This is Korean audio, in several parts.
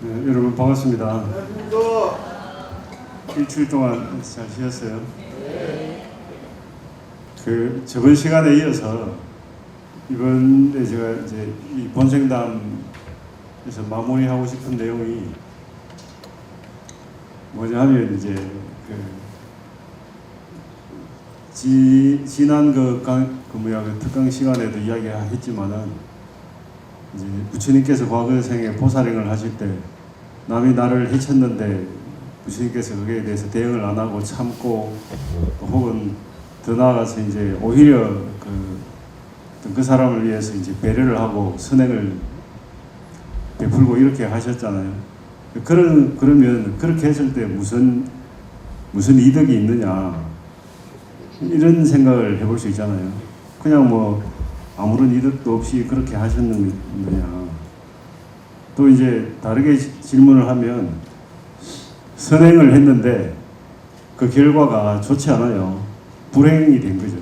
네, 여러분 반갑습니다. 일주일 동안 잘 쉬었어요? 그 저번 시간에 이어서 이번에 제가 이제 이 본생담에서 마무리하고 싶은 내용이 뭐냐면 이제 지난 그 특강 시간에도 이야기했지만은 이제 부처님께서 과거 생에 보살행을 하실 때 남이 나를 해쳤는데 부처님께서 그에 대해서 대응을 안 하고 참고 혹은 더 나아가서 이제 오히려 그 사람을 위해서 이제 배려를 하고 선행을 베풀고 이렇게 하셨잖아요. 그러면 그렇게 했을 때 무슨 이득이 있느냐 이런 생각을 해볼 수 있잖아요. 그냥 뭐 아무런 이득도 없이 그렇게 하셨느냐. 또 이제 다르게 질문을 하면 선행을 했는데 그 결과가 좋지 않아요. 불행이 된 거죠.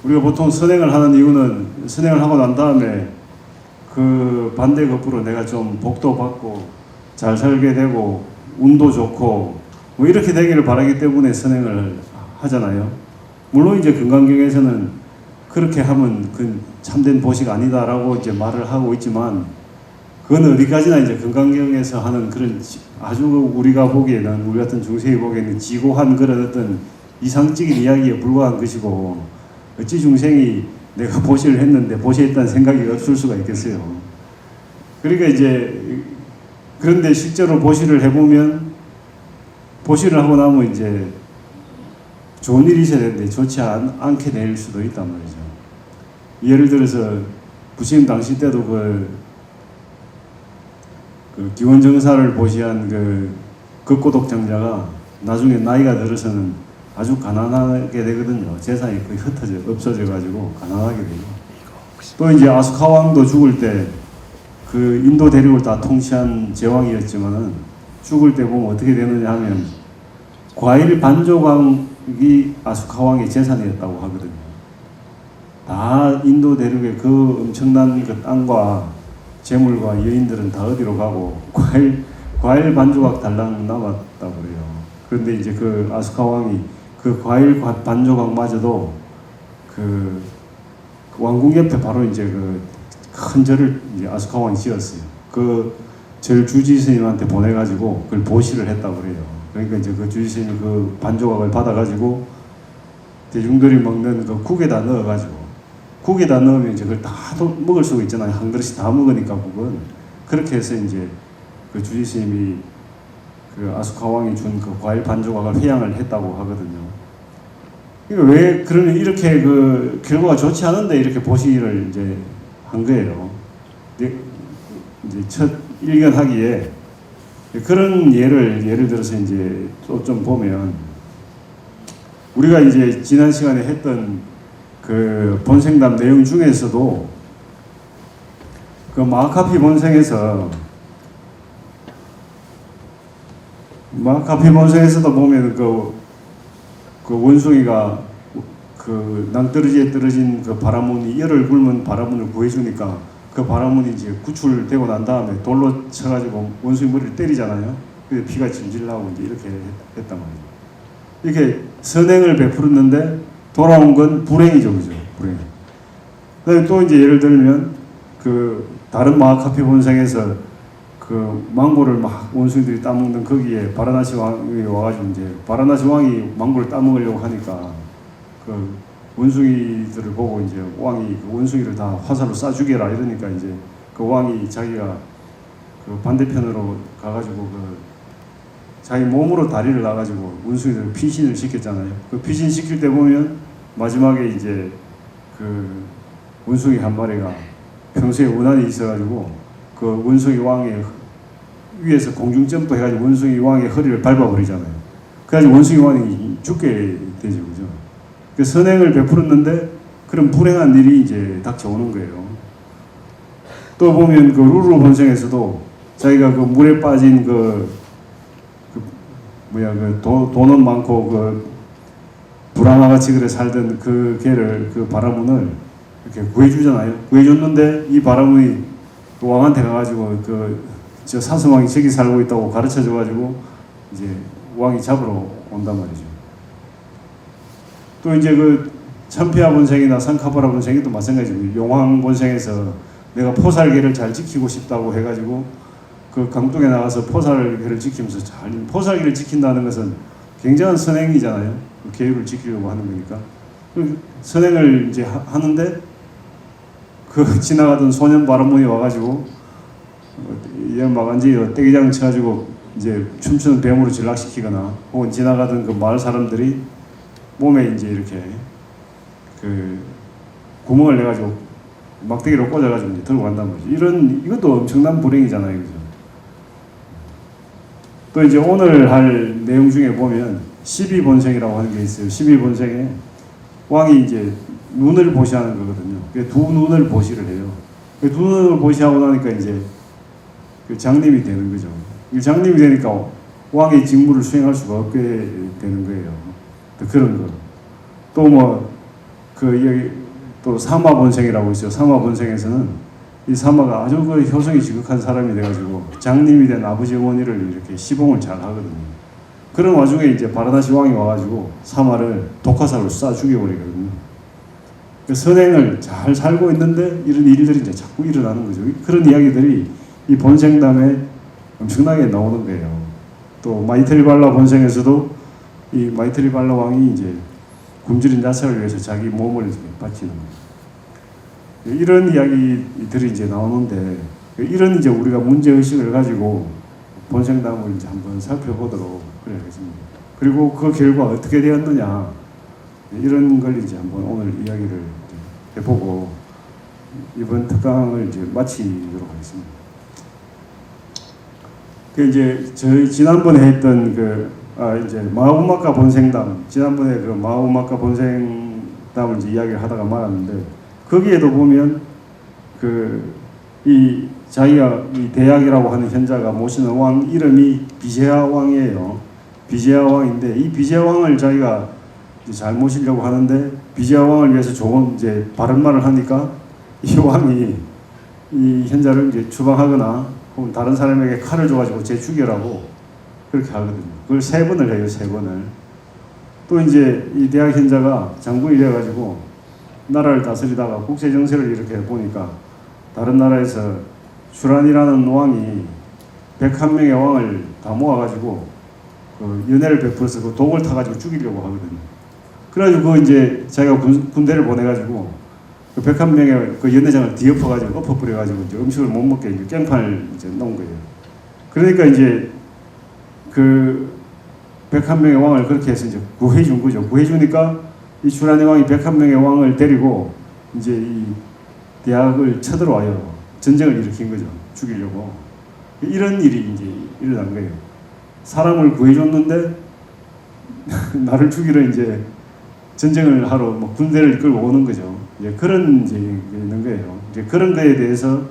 우리가 보통 선행을 하는 이유는 선행을 하고 난 다음에 그 반대급부로 내가 좀 복도 받고 잘 살게 되고 운도 좋고 뭐 이렇게 되기를 바라기 때문에 선행을 하잖아요. 물론 이제 금강경에서는 그렇게 하면 그 참된 보식 아니다라고 이제 말을 하고 있지만 그건 어디까지나 이제 금강경에서 하는 그런 아주 우리가 보기에는 우리 같은 중생이 보기에는 지고한 그런 어떤 이상적인 이야기에 불과한 것이고 어찌 중생이 내가 보시를 했는데 보시했다는 생각이 없을 수가 있겠어요. 그러니까 이제 그런데 실제로 보시를 해보면 보시를 하고 나면 이제 좋은 일이 있어야 되는데 좋지 않게 될 수도 있단 말이죠. 예를 들어서 부처님 당시 때도 그 기원정사를 보시한 그 극고독장자가 나중에 나이가 들어서는 아주 가난하게 되거든요. 재산이 거의 없어져 가지고 가난하게 되고. 또 이제 아스카왕도 죽을 때 그 인도 대륙을 다 통치한 제왕이었지만은 죽을 때 보면 어떻게 되느냐 하면 과일 반조각이 아스카왕의 재산이었다고 하거든요. 다 인도 대륙의 그 엄청난 그 땅과 재물과 여인들은 다 어디로 가고 과일 반조각 달랑 남았다고 그래요. 그런데 이제 그 아스카왕이 그 과일 반조각마저도 그 왕궁 옆에 바로 이제 그 큰 절을 이제 아스카왕이 지었어요. 그 절 주지 스님한테 보내가지고 그걸 보시를 했다고 그래요. 그러니까 이제 그 주지 스님이 그 반조각을 받아가지고 대중들이 먹는 그 국에다 넣어가지고 국에다 넣으면 이제 그걸 다 먹을 수가 있잖아요. 한 그릇씩 다 먹으니까 국은. 그렇게 해서 이제 그 주지 스님이 그 아스카왕이 준 그 과일 반조각을 회양을 했다고 하거든요. 그러니까 왜 그러면 이렇게 그 결과가 좋지 않은데 이렇게 보시를 이제 한 거예요. 이제 첫 일견하기에 그런 예를 들어서 이제 또 좀 보면 우리가 이제 지난 시간에 했던 그 본생담 내용 중에서도 그 마하카피 본생에서도 보면 그 원숭이가 그 낭떠러지에 떨어진 그 바라문이 열을 굶은 바라문을 구해주니까 그 바라문이 이제 구출되고 난 다음에 돌로 쳐가지고 원숭이 머리를 때리잖아요. 그래서 피가 질질 나오고 이제 이렇게 했단 말이에요. 이렇게 선행을 베풀었는데 돌아온 건 불행이죠, 그죠? 불행. 그다음에 또 이제 예를 들면 그 다른 마하카피 본생에서 그 망고를 막 원숭이들이 따먹는 거기에 바라나시 왕이 와가지고 이제 바라나시 왕이 망고를 따먹으려고 하니까 그 원숭이들을 보고 이제 왕이 그 원숭이를 다 화살로 쏴 죽여라 이러니까 이제 그 왕이 자기가 그 반대편으로 가가지고 그 자기 몸으로 다리를 놔가지고 원숭이들 피신을 시켰잖아요. 그 피신 시킬 때 보면 마지막에 이제 그 원숭이 한 마리가 평소에 원한이 있어가지고 그 원숭이 왕의 위에서 공중 점프 해가지고 원숭이 왕의 허리를 밟아버리잖아요. 그래가지고 원숭이 왕이 죽게 되죠, 그죠? 그 선행을 베풀었는데 그런 불행한 일이 이제 닥쳐오는 거예요. 또 보면 그 루루 본생에서도 자기가 그 물에 빠진 돈은 많고 그 브라마같이 그래 살던 그 개를 그 바라문을 이렇게 구해주잖아요. 구해줬는데 이 바라문이 그 왕한테 가가지고 저 사슴왕이 저기 살고 있다고 가르쳐줘가지고 이제 왕이 잡으러 온단 말이죠. 또 이제 그 참피아 본생이나 산카바라 본생이 또 마찬가지고 용왕 본생에서 내가 포살계를 잘 지키고 싶다고 해가지고 그 강둑에 나가서 포살계를 지키면서 포살계를 지킨다는 것은 굉장한 선행이잖아요. 그 계율을 지키려고 하는 거니까. 그 선행을 이제 하는데 그 지나가던 소년 바람문이 와가지고 얘막 완전히 떼기장 쳐가지고 이제 춤추는 뱀으로 전락시키거나 혹은 지나가던 그 마을 사람들이 몸에 이제 이렇게 그 구멍을 내가지고 막대기로 꽂아가지고 이제 들고 간단 말이죠. 이것도 엄청난 불행이잖아요, 그죠? 또 이제 오늘 할 내용 중에 보면 12본생이라고 하는 게 있어요. 12본생에 왕이 이제 눈을 보시하는 거거든요. 두 눈을 보시를 해요. 두 눈을 보시하고 나니까 이제 그 장님이 되는 거죠. 장님이 되니까 왕의 직무를 수행할 수가 없게 되는 거예요. 또 그런 거. 또 뭐 여기 또 사마본생이라고 있어요. 사마본생에서는 이 사마가 아주 그 효성이 지극한 사람이 돼가지고 장님이 된 아버지 어머니를 이렇게 시봉을 잘 하거든요. 그런 와중에 이제 바라다시 왕이 와가지고 사마를 독화살로 쏴 죽여버리거든요. 그 선행을 잘 살고 있는데 이런 일들이 이제 자꾸 일어나는 거죠. 그런 이야기들이 이 본생담에 엄청나게 나오는 거예요. 또 마이트리발라 본생에서도 이 마이트리발라 왕이 이제 굶주린 자체를 위해서 자기 몸을 바치는 거예요. 이런 이야기들이 이제 나오는데 이런 이제 우리가 문제 의식을 가지고 본생담을 이제 한번 살펴보도록 그래야겠습니다. 그리고 그 결과 어떻게 되었느냐 이런 걸 이제 한번 오늘 이야기를 해보고 이번 특강을 이제 마치도록 하겠습니다. 그 이제 저희 지난번에 했던 이제 마하우마카 본생담, 지난번에 그 마하우마카 본생담을 이제 이야기를 하다가 말았는데 거기에도 보면 이 자기가 이 대약이라고 하는 현자가 모시는 왕 이름이 비제하 왕이에요. 비제하 왕인데 이 비제하 왕을 자기가 잘 모시려고 하는데 비제하 왕을 위해서 좋은 이제 바른 말을 하니까 이 왕이 이 현자를 이제 추방하거나 혹은 다른 사람에게 칼을 줘가지고 쟤 죽여라고 그렇게 하거든요. 그걸 3번을 해요, 3번을. 또 이제 이 대학 현자가 장군이 돼가지고 나라를 다스리다가 국제 정세를 이렇게 보니까 다른 나라에서 슈란이라는 왕이 101명의 왕을 다 모아가지고 그 연애를 베풀어서 그 독을 타가지고 죽이려고 하거든요. 그래가지고 이제 자기가 군대를 보내가지고 그 101명의 그 연회장을 뒤엎어가지고 엎어버려가지고 이제 음식을 못 먹게 이제 깽판을 이제 놓은 거예요. 그러니까 이제 그 101명의 왕을 그렇게 해서 이제 구해준 거죠. 구해주니까 이 슈란의 왕이 101명의 왕을 데리고 이제 이 대학을 쳐들어와요. 전쟁을 일으킨 거죠. 죽이려고. 이런 일이 이제 일어난 거예요. 사람을 구해줬는데 나를 죽이러 이제 전쟁을 하러 뭐 군대를 이끌고 오는 거죠. 이제 그런 이제 있는 거예요. 이제 그런 거에 대해서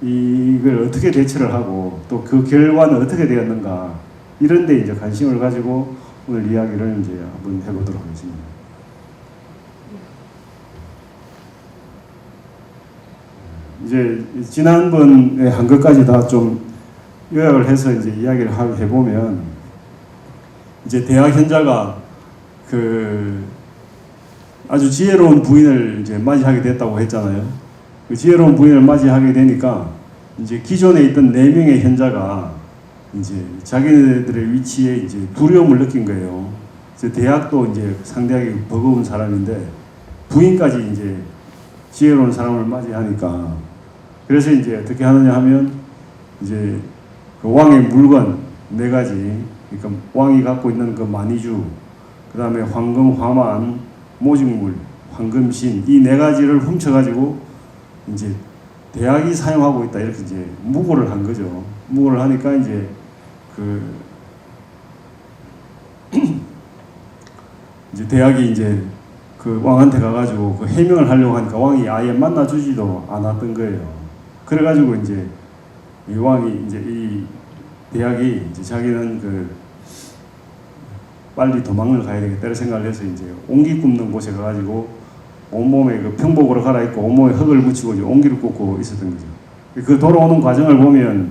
이걸 어떻게 대처를 하고 또 그 결과는 어떻게 되었는가 이런 데 이제 관심을 가지고 오늘 이야기를 이제 한번 해보도록 하겠습니다. 이제 지난번에 한 것까지 다 좀 요약을 해서 이제 이야기를 해보면 이제 대학 현자가 아주 지혜로운 부인을 이제 맞이하게 됐다고 했잖아요. 그 지혜로운 부인을 맞이하게 되니까 이제 기존에 있던 4명의 현자가 이제 자기네들의 위치에 이제 두려움을 느낀 거예요. 그래서 대학도 이제 상대하기 버거운 사람인데 부인까지 이제 지혜로운 사람을 맞이하니까 그래서 이제 어떻게 하느냐 하면 이제 그 왕의 물건 4가지, 그러니까 왕이 갖고 있는 그 만이주, 그 다음에 황금, 화만, 모직물, 황금신 이 4가지를 훔쳐가지고 이제 대학이 사용하고 있다 이렇게 이제 무고를 한 거죠. 무고를 하니까 이제 이제 대학이 이제 그 왕한테 가가지고 그 해명을 하려고 하니까 왕이 아예 만나주지도 않았던 거예요. 그래가지고 이제 이 왕이 이제 이 대학이 이제 자기는 빨리 도망을 가야 되겠다 생각을 해서 이제 옹기 굽는 곳에 가가지고 온몸에 그 평복으로 갈아입고 온몸에 흙을 묻히고 이제 옹기를 굽고 있었던 거죠. 그 돌아오는 과정을 보면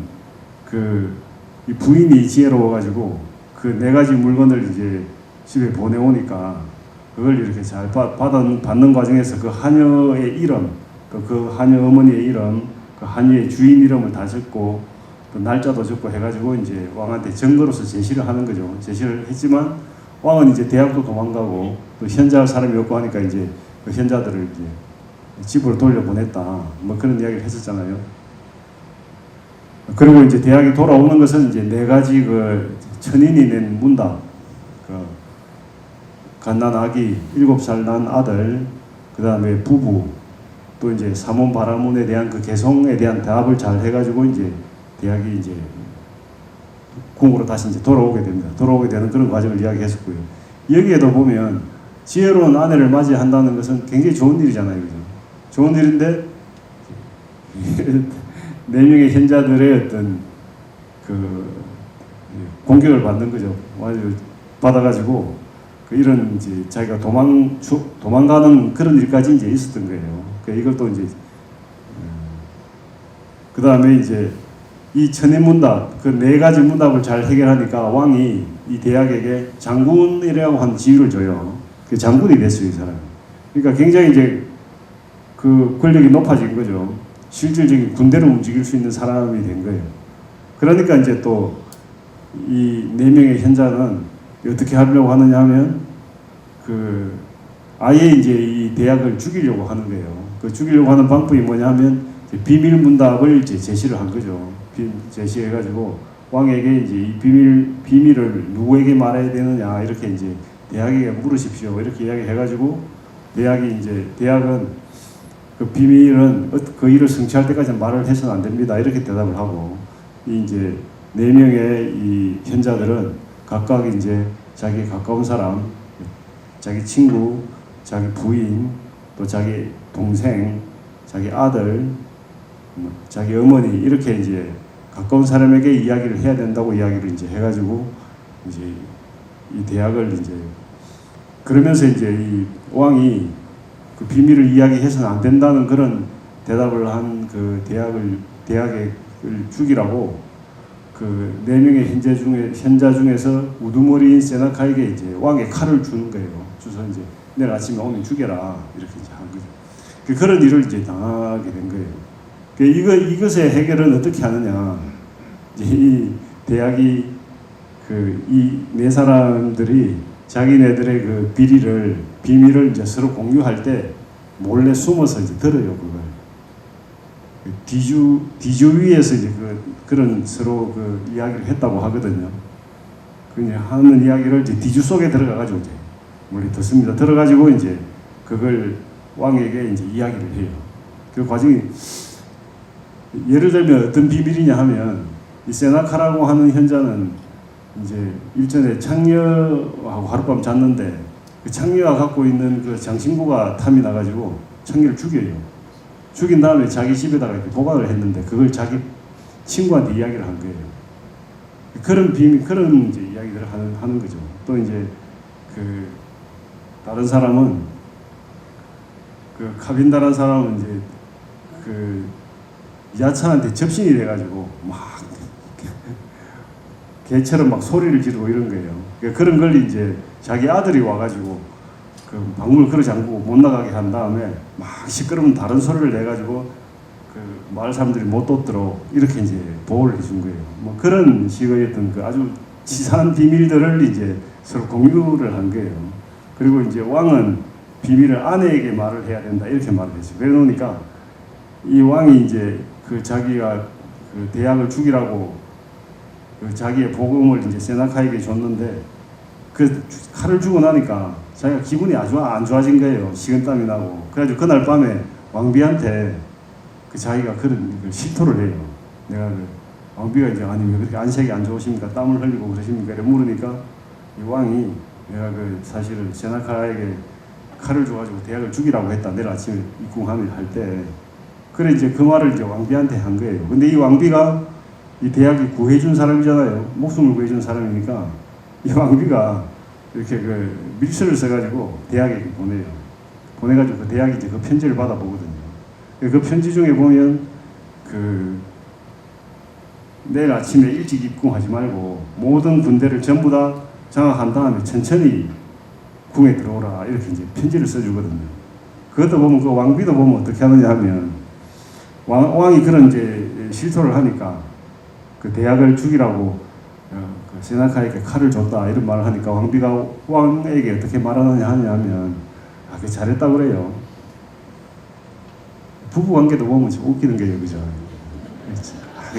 이 부인이 지혜로워가지고 그 네 가지 물건을 이제 집에 보내오니까 그걸 이렇게 잘 받는 과정에서 그 하녀의 이름, 그 하녀 어머니의 이름, 그 하녀의 주인 이름을 다 적고 또 날짜도 적고 해가지고 이제 왕한테 증거로서 제시를 하는 거죠. 제시를 했지만 왕은 이제 대학도 도망가고 또 현자할 사람이 없고 하니까 이제 그 현자들을 이제 집으로 돌려보냈다. 뭐 그런 이야기를 했었잖아요. 그리고 이제 대학이 돌아오는 것은 이제 네 가지 그 천인이 낸 문답, 갓난 아기, 7살 난 아들, 그 다음에 부부, 또 이제 사문 바라문에 대한 그 개성에 대한 답을 잘 해가지고 이제 대학이 이제 궁으로 다시 이제 돌아오게 됩니다. 돌아오게 되는 그런 과정을 이야기했었고요. 여기에도 보면 지혜로운 아내를 맞이한다는 것은 굉장히 좋은 일이잖아요, 그죠? 좋은 일인데 네 명의 현자들의 어떤 그 공격을 받는 거죠. 받아가지고 이런 이제 자기가 도망가는 그런 일까지 이제 있었던 거예요. 이걸 또 이제 그 다음에 이제 이 천인문답 그 네 가지 문답을 잘 해결하니까 왕이 이 대학에게 장군이라고 하는 지위를 줘요. 그 장군이 됐어요, 이 사람. 그러니까 굉장히 이제 그 권력이 높아진 거죠. 실질적인 군대를 움직일 수 있는 사람이 된 거예요. 그러니까 이제 또 이 네 명의 현자는 어떻게 하려고 하느냐 하면 아예 이제 이 대학을 죽이려고 하는 거예요. 그 죽이려고 하는 방법이 뭐냐 하면 비밀 문답을 이제 제시를 한 거죠. 제시해가지고 왕에게 이제 이 비밀을 누구에게 말해야 되느냐 이렇게 이제 대학에게 물으십시오 이렇게 이야기해가지고 대학은 그 비밀은 그 일을 성취할 때까지 말을 해서는 안 됩니다 이렇게 대답을 하고 이제 네 명의 이 현자들은 각각 이제 자기 가까운 사람, 자기 친구, 자기 부인, 또 자기 동생, 자기 아들, 자기 어머니 이렇게 이제 가까운 사람에게 이야기를 해야 된다고 이야기를 이제 해가지고 이제 이 대학을 이제 그러면서 이제 이 왕이 그 비밀을 이야기해서는 안 된다는 그런 대답을 한 그 대학을 죽이라고 그 네 명의 현자 중에서 우두머리인 세나카에게 이제 왕의 칼을 주는 거예요. 주서 이제 내일 아침에 오면 죽여라 이렇게 이제 한 거죠. 그런 일을 이제 당하게 된 거예요. 이것의 해결은 어떻게 하느냐? 이제 이 대학이 이 네 사람들이 자기네들의 그 비밀을 이제 서로 공유할 때 몰래 숨어서 이제 들어요, 그걸. 뒤주 위에서 이제 그런 서로 그 이야기를 했다고 하거든요. 그냥 하는 이야기를 이제 뒤주 속에 들어가가지고 이제 몰래 듣습니다. 들어가지고 이제 그걸 왕에게 이제 이야기를 해요. 그 과정이 예를 들면 어떤 비밀이냐 하면 이 세나카라고 하는 현자는 이제 일전에 창녀하고 하룻밤 잤는데 그 창녀가 갖고 있는 그 장신구가 탐이 나가지고 창녀를 죽여요. 죽인 다음에 자기 집에다가 이렇게 보관을 했는데 그걸 자기 친구한테 이야기를 한 거예요. 그런 비밀, 그런 이제 이야기들을 하는 거죠. 또 이제 다른 사람은 카빈다라는 사람은 이제 야찬한테 접신이 돼가지고 막 개처럼 막 소리를 지르고 이런 거예요. 그런 걸 이제 자기 아들이 와가지고 방문을 걸어 잠그고 못 나가게 한 다음에 막 시끄러운 다른 소리를 내가지고 마을 사람들이 못 듣도록 이렇게 이제 보호를 해준 거예요. 뭐 그런 식의 어떤 아주 치사한 비밀들을 이제 서로 공유를 한 거예요. 그리고 이제 왕은 비밀을 아내에게 말을 해야 된다 이렇게 말을 했어요. 그래 놓으니까 이 왕이 이제 자기가 대학을 죽이라고 자기의 복음을 이제 세나카에게 줬는데 칼을 주고 나니까 자기가 기분이 아주 안 좋아진 거예요. 식은땀이 나고. 그래가지고 그날 밤에 왕비한테 자기가 그런 실토를 해요. 내가 왕비가 이제 아니 왜 그렇게 안색이 안 좋으십니까? 땀을 흘리고 그러십니까? 이렇게 물으니까 이 왕이 내가 사실은 세나카에게 칼을 줘가지고 대학을 죽이라고 했다. 내일 아침에 입궁함을 할 때. 그래 이제 그 말을 이제 왕비한테 한 거예요. 근데 이 왕비가 이 대학이 구해준 사람이잖아요. 목숨을 구해준 사람이니까 이 왕비가 이렇게 밀서를 써가지고 대학에게 보내요. 보내가지고 대학이 이제 그 편지를 받아보거든요. 그 편지 중에 보면 그 내일 아침에 일찍 입궁하지 말고 모든 군대를 전부 다 장악한 다음에 천천히 궁에 들어오라 이렇게 이제 편지를 써주거든요. 그것도 보면 그 왕비도 보면 어떻게 하느냐 하면 왕이 그런 이제 실토를 하니까 그 대학을 죽이라고 그 세나카에게 칼을 줬다 이런 말을 하니까 왕비가 왕에게 어떻게 말하느냐 하면 그 잘했다 그래요. 부부 관계도 보면 좀 웃기는 게요, 그죠?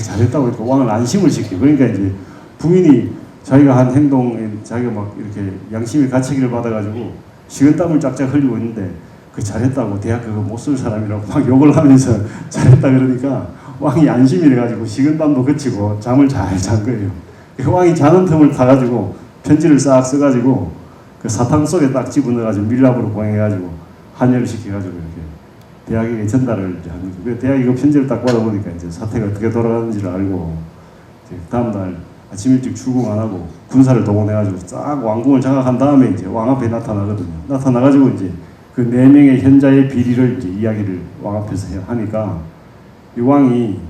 잘했다고 그러니까 왕을 안심을 시키고 그러니까 이제 부인이 자기가 한 행동에 자기가 막 이렇게 양심의 가책을 받아가지고 식은땀을 짝짝 흘리고 있는데 그 잘했다고 대학 그거 못 쓸 사람이라고 막 욕을 하면서 잘했다 그러니까 왕이 안심이 돼가지고 식은땀도 그치고 잠을 잘 잔 거예요. 그 왕이 자는 틈을 타가지고 편지를 싹 써가지고 그 사탕 속에 딱 집어넣어가지고 밀랍으로 보내가지고 한열을 시켜가지고 이렇게 대학에게 전달을 하는 거예요. 대학이 그 편지를 딱 받아보니까 이제 사태가 어떻게 돌아가는지를 알고 이제 다음날 아침 일찍 출궁 안 하고 군사를 동원해가지고 싹 왕궁을 장악한 다음에 이제 왕 앞에 나타나거든요. 나타나가지고 이제 그 4명의 현자의 비리를 이제 이야기를 왕 앞에서 하니까 이 왕이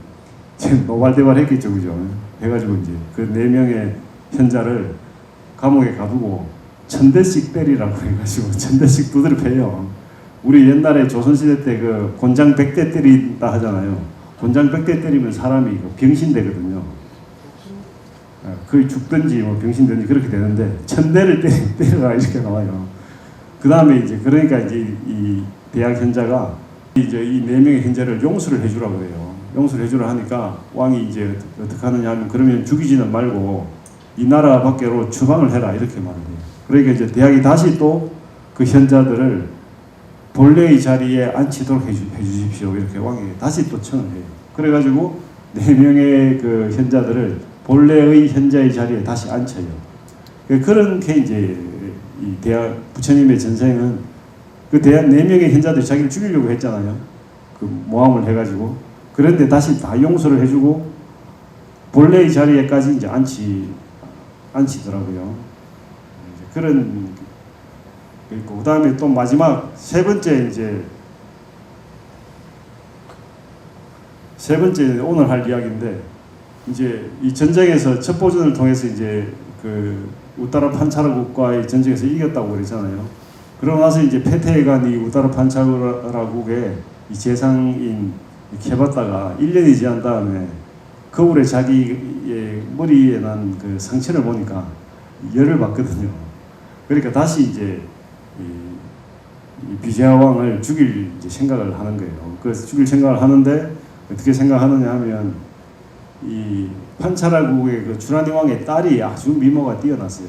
지금 노발대발했겠죠, 그죠? 해가지고 이제 그 4명의 현자를 감옥에 가두고 1000대씩 때리라고 해가지고 1000대씩 두드려 패요. 우리 옛날에 조선시대 때 그 곤장 100대 때린다 하잖아요. 곤장 100대 때리면 사람이 병신되거든요. 거의 죽든지 뭐 병신든지 그렇게 되는데 1000대를 때려라 이렇게 나와요. 그 다음에 이제 그러니까 이제 이 대학 현자가 이제 이 4명의 현자를 용서를 해주라고 그래요. 용서를 해주라 하니까 왕이 이제 어떻게 하느냐 하면 그러면 죽이지는 말고 이 나라 밖으로 추방을 해라 이렇게 말해요. 그러니까 이제 대학이 다시 또 그 현자들을 본래의 자리에 앉히도록 해주십시오 이렇게 왕에게 다시 또 청을 해요. 그래가지고 4명의 그 현자들을 본래의 현자의 자리에 다시 앉혀요. 그런 게 이제 이 대학 부처님의 전생은 그 대학 4명의 현자들이 자기를 죽이려고 했잖아요. 그 모함을 해가지고 그런데 다시 다 용서를 해주고 본래의 자리에까지 이제 앉히더라고요. 그런 있고 그다음에 또 마지막 세 번째 오늘 할 이야기인데 이제 이 전쟁에서 첩보전을 통해서 이제 그 우따라 판차라국과의 전쟁에서 이겼다고 그랬잖아요. 그러고 나서 이제 패퇴해간 이 우따라 판차라국의 이 재상인 케바타가 1년이 지난 다음에 거울에 자기의 머리에 난 그 상처를 보니까 열을 받거든요. 그러니까 다시 이제 이 비제하 왕을 죽일 이제 생각을 하는 거예요. 그래서 죽일 생각을 하는데 어떻게 생각하느냐 하면 이 판차라국의 그 주라니 왕의 딸이 아주 미모가 뛰어났어요.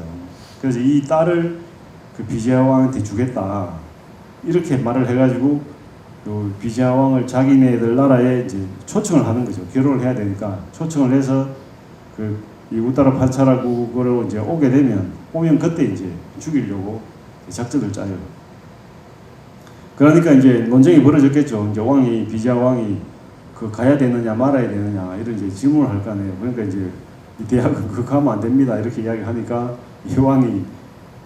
그래서 이 딸을 그 비제하 왕한테 주겠다 이렇게 말을 해가지고 그 비제하 왕을 자기네들 나라에 이제 초청을 하는 거죠. 결혼을 해야 되니까 초청을 해서 그 이 우따라 판차라국으로 이제 오면 그때 이제 죽이려고 작전을 짜요. 그러니까 이제 논쟁이 벌어졌겠죠. 이제 왕이 비제하 왕이 그 가야 되느냐 말아야 되느냐 이런 이제 질문을 할 거 아니에요. 그러니까 이제 이 대학은 그 가면 안 됩니다 이렇게 이야기하니까 이 왕이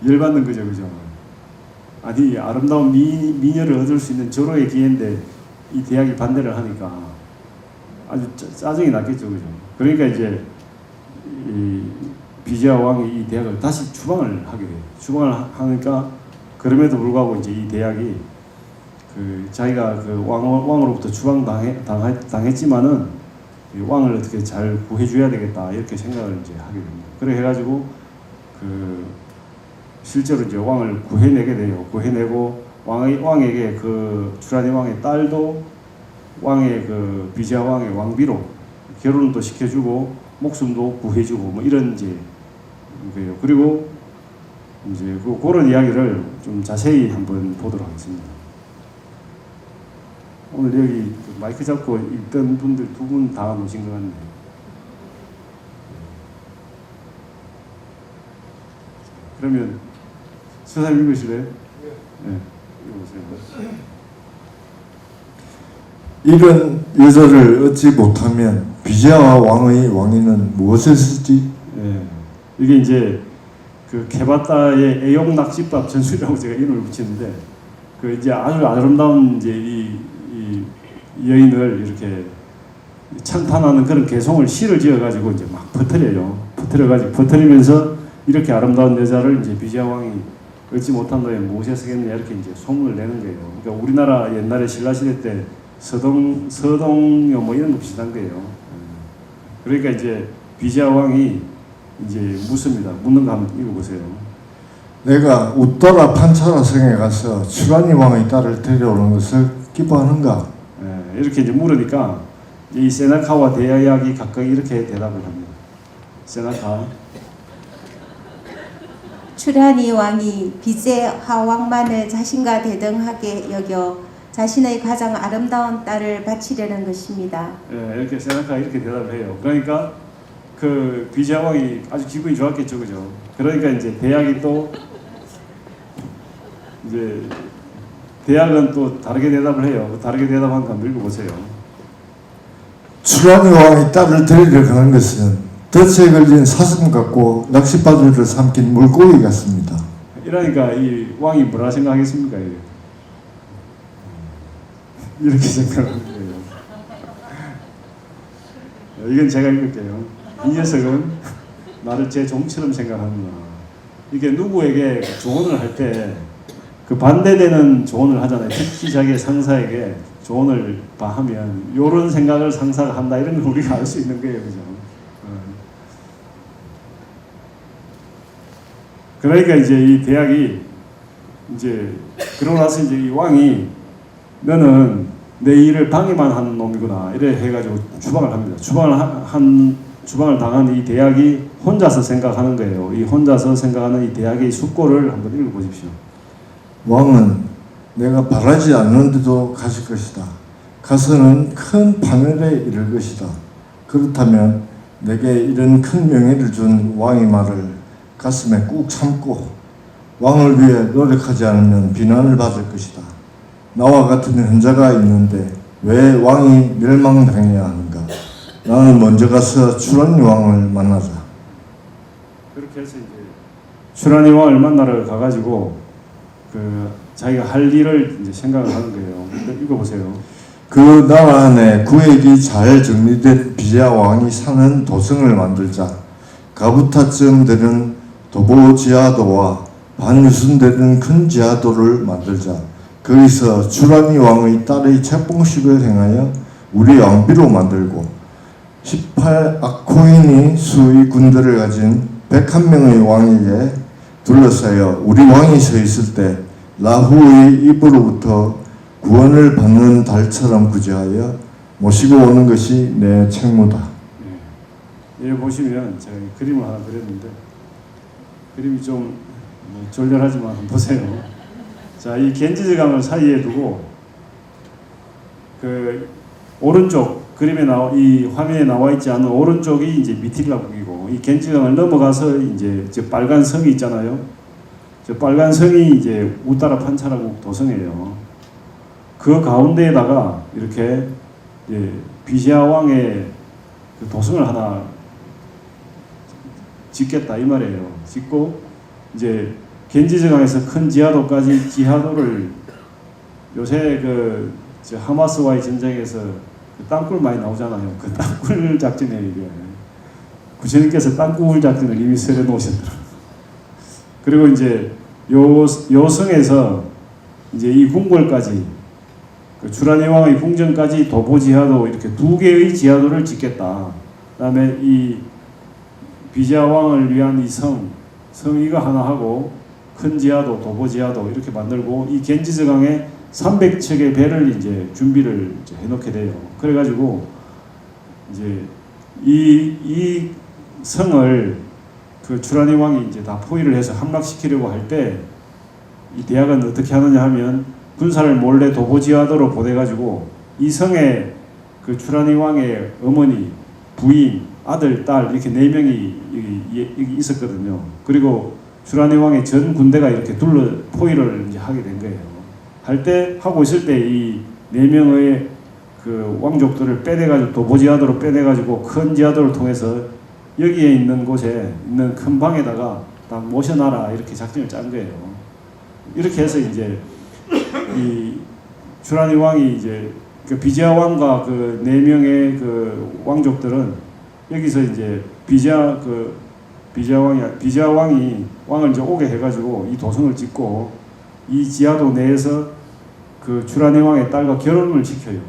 열받는 거죠, 그죠? 아니 아름다운 미녀를 얻을 수 있는 절호의 기회인데 이 대학이 반대를 하니까 아주 짜증이 났겠죠, 그죠? 그러니까 이제 이 비제하 왕이 이 대학을 다시 추방을 하게 돼요. 추방을 하니까 그럼에도 불구하고 이제 이 대학이 그 자기가 그 왕으로부터 추방 당했지만은 왕을 어떻게 잘 구해줘야 되겠다 이렇게 생각을 이제 하게 됩니다. 그래 해가지고 그 실제로 이제 왕을 구해내게 돼요. 구해내고 왕에게 그 주라니 왕의 딸도 왕의 그 비제하 왕의 왕비로 결혼도 시켜주고 목숨도 구해주고 뭐 이런 이제 거예요. 그리고 이제 그런 이야기를 좀 자세히 한번 보도록 하겠습니다. 오늘 여기 마이크 잡고 있던 분들 2분 다 모신 것 같네요. 그러면 선생님 읽으실래요? 네. 읽어보세요. 이런 여자를 얻지 못하면 비제하 왕의 왕위는 무엇을 쓰지? 네. 이게 이제 그 케바타의 애용 낚싯밥 전술이라고 제가 이름을 붙이는데 그 이제 아주 아름다운 이제 이 여인을 이렇게 찬탄하는 그런 개송을 시를 지어가지고 이제 막 퍼뜨려요. 퍼뜨리면서 이렇게 아름다운 여자를 이제 비지아 왕이 얻지 못한 너에 무엇에 쓰겠느냐 이렇게 이제 소문을 내는 거예요. 그러니까 우리나라 옛날에 신라 시대 때 서동요 뭐 이런 거 비슷한 거예요. 그러니까 이제 비지아 왕이 이제 묻습니다. 묻는 거 한번 읽어보세요. 내가 웃더라 판차라 성에 가서 추라니 왕의 딸을 데려오는 것을 기뻐하는가? 이렇게 이제 물으니까 이 세나카와 대야약이 각각 이렇게 대답을 합니다. 세나카. 추라니 왕이 비제하 왕만을 자신과 대등하게 여겨 자신의 가장 아름다운 딸을 바치려는 것입니다. 이렇게 세나카가 이렇게 대답을 해요. 그러니까 그 비지아 왕이 아주 기분이 좋았겠죠, 그죠? 그러니까 이제 대약이 또 이제 대약은 또 다르게 대답을 해요. 다르게 대답한 거 한번 읽어보세요. 추라니 왕의 딸을 데리러 가는 것은 덫에 걸린 사슴 같고 낚싯바늘을 삼킨 물고기 같습니다. 이러니까 이 왕이 뭐라 생각하겠습니까? 이렇게 생각하는 거예요. 이건 제가 읽을게요. 이 녀석은 나를 제 종처럼 생각하는구나. 이게 누구에게 조언을 할 때 그 반대되는 조언을 하잖아요. 특히 자기의 상사에게 조언을 하면 이런 생각을 상사가 한다 이런 걸 우리가 알 수 있는 거예요, 그죠? 그러니까 이제 이 대학이 이제 그러고 나서 이제 이 왕이 너는 내 일을 방해만 하는 놈이구나 이래 해가지고 추방을 합니다. 추방을 당한 이 대학이 혼자서 생각하는 거예요. 이 혼자서 생각하는 이 대학의 숙고를 한번 읽어보십시오. 왕은 내가 바라지 않는데도 가실 것이다. 가서는 큰 파멸에 이를 것이다. 그렇다면 내게 이런 큰 명예를 준 왕의 말을 가슴에 꾹 참고 왕을 위해 노력하지 않으면 비난을 받을 것이다. 나와 같은 현자가 있는데 왜 왕이 멸망당해야 하는가? 나는 먼저 가서 추라니 왕을 만나자. 그렇게 해서 이제 추라니 왕을 만나러 가가지고 그 자기가 할 일을 이제 생각을 하는 거예요. 읽어보세요. 그 나라 안에 구획이 잘 정리된 비자 왕이 사는 도성을 만들자. 가부타쯤 되는 도보 지하도와 반유순되는 큰 지하도를 만들자. 거기서 추라니 왕의 딸의 책봉식을 행하여 우리 왕비로 만들고 18아코인이 수의 군대를 가진 101명의 왕에게 둘러싸여 우리 왕이 서 있을 때 라후의 입으로부터 구원을 받는 달처럼 구제하여 모시고 오는 것이 내 책무다. 여기 보시면 제가 그림을 하나 그렸는데 그림이 좀 졸렬하지만 한번 보세요. 자, 이 겐지즈강을 사이에 두고 그 오른쪽 그림에 이 화면에 나와 있지 않은 오른쪽이 이제 미틸라국이고 이 겐지강을 넘어가서 이제 저 빨간 성이 있잖아요. 저 빨간 성이 이제 우따라 판차라국 도성이에요. 그 가운데에다가 이렇게 이제 비시아 왕의 그 도성을 하나 짓겠다 이 말이에요. 짓고 이제 겐지즈강에서 큰 지하도까지 지하도를 요새 저 하마스와의 전쟁에서 그 땅굴 많이 나오잖아요. 그 땅굴 작전이에요. 이게. 구체님께서 땅굴 작전을 이미 설해 놓으셨더라고요. 그리고 이제 요 성에서 이제 이 궁궐까지 그 주라니 왕의 궁전까지 도보 지하도 이렇게 2개의 지하도를 짓겠다. 그다음에 이 비자 왕을 위한 이 성이가 하나 하고 큰 지하도, 도보 지하도 이렇게 만들고 이 겐지즈강에 300척의 배를 이제 준비를 이제 해놓게 돼요. 그래가지고 이제 이 성을 그 주라니 왕이 이제 다 포위를 해서 함락시키려고 할 때 이 대학은 어떻게 하느냐 하면 군사를 몰래 도보 지하도로 보내가지고 이 성에 그 주라니 왕의 어머니, 부인, 아들, 딸 이렇게 4명이 있었거든요. 그리고 주라니 왕의 전 군대가 이렇게 포위를 이제 하게 된 거예요. 하고 있을 때 이 4명의 그 왕족들을 빼내가지고 도보 지하도로 빼내가지고 큰 지하도를 통해서 여기에 있는 곳에 있는 큰 방에다가 딱 모셔놔라 이렇게 작전을 짠 거예요. 이렇게 해서 이제 이 주라니 왕이 이제 그 비자 왕과 그 4명의 그 왕족들은 여기서 이제 비자 왕이 왕을 이제 오게 해가지고 이 도성을 짓고 이 지하도 내에서 그 주라네 왕의 딸과 결혼을 시켜요.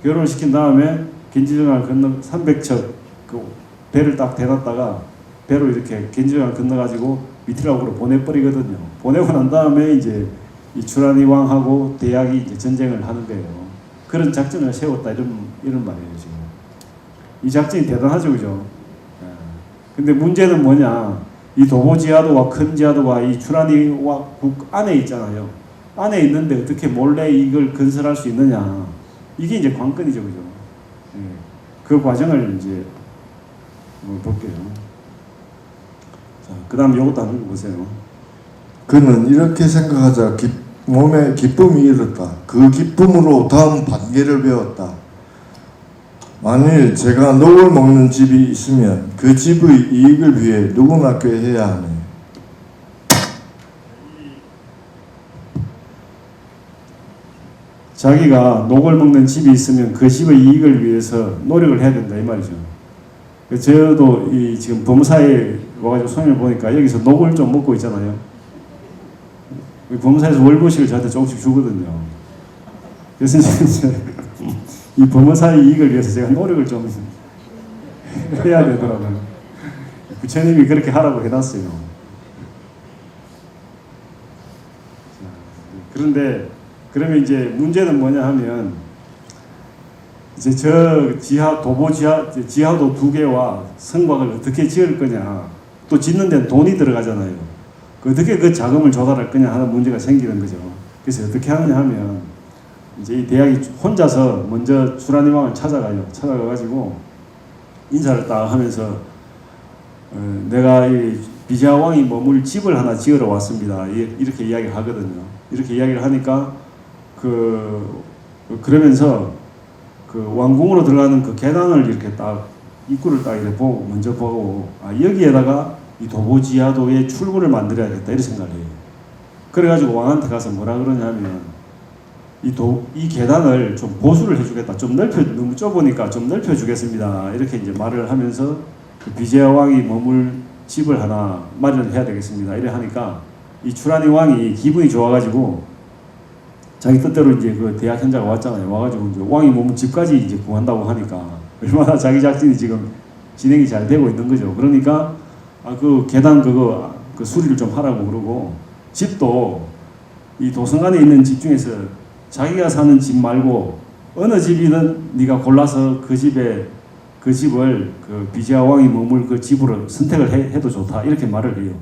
결혼을 시킨 다음에 겐지강을 건너 300척 그 배를 딱 대놨다가 배로 이렇게 겐지강을 건너가지고 미트라국으로 보내버리거든요. 보내고 난 다음에 이제 이 주라니 왕하고 대약이 이제 전쟁을 하는 거예요. 그런 작전을 세웠다 이런 말이에요 지금. 이 작전이 대단하죠, 그죠? 근데 문제는 뭐냐? 이 도보지하도와 큰 지하도가 이 주라니와 국 안에 있잖아요. 안에 있는데 어떻게 몰래 이걸 건설할 수 있느냐? 이게 이제 관건이죠, 그죠? 그 과정을 이제 볼게요. 자, 그다음 요것도 한번 읽어보세요. 그는 이렇게 생각하자 몸에 기쁨이 일었다. 그 기쁨으로 다음 반계를 배웠다. 만일 제가 녹을 먹는 집이 있으면 그 집의 이익을 위해 누구나 꾀해야 하네. 자기가 녹을 먹는 집이 있으면 그 집의 이익을 위해서 노력을 해야 된다 이 말이죠. 저도 이 지금 범사에 와가지고 손님을 보니까 여기서 녹을 좀 먹고 있잖아요. 범사에서 월보식을 저한테 조금씩 주거든요. 그래서 이제 이 범사의 이익을 위해서 제가 노력을 좀 해야 되더라고요. 부처님이 그렇게 하라고 해놨어요. 그런데 그러면 이제 문제는 뭐냐 하면 이제 저 지하도 2개와 성곽을 어떻게 지을 거냐, 또 짓는 데는 돈이 들어가잖아요. 어떻게 그 자금을 조달할 거냐 하는 문제가 생기는 거죠. 그래서 어떻게 하느냐 하면 이제 이 대학이 혼자서 먼저 주라니 왕을 찾아가가지고 인사를 딱 하면서 내가 이 비자 왕이 머물 집을 하나 지으러 왔습니다. 이렇게 이야기를 하거든요. 이렇게 이야기를 하니까 그러면서 그 왕궁으로 들어가는 그 계단을 이렇게 딱 입구를 딱 이렇게 보고 먼저 보고 여기에다가 이 도보지하도의 출구를 만들어야겠다 이렇게 생각을 해요. 그래가지고 왕한테 가서 뭐라 그러냐면 이 계단을 좀 보수를 해주겠다. 좀 너무 좁으니까 좀 넓혀주겠습니다. 이렇게 이제 말을 하면서 그 비제하 왕이 머물 집을 하나 마련해야 되겠습니다. 이래 하니까 이 주라니 왕이 기분이 좋아가지고 자기 뜻대로 이제 그 대학 현장에 왔잖아요. 와가지고 이제 왕이 머물 집까지 이제 구한다고 하니까 얼마나 자기 작전이 지금 진행이 잘 되고 있는 거죠. 그러니까 그 계단 그 수리를 좀 하라고 그러고 집도 이 도성 안에 있는 집 중에서 자기가 사는 집 말고 어느 집이든 네가 골라서 그 집을 그 비제하 왕이 머물 그 집으로 선택을 해도 좋다 이렇게 말을 해요.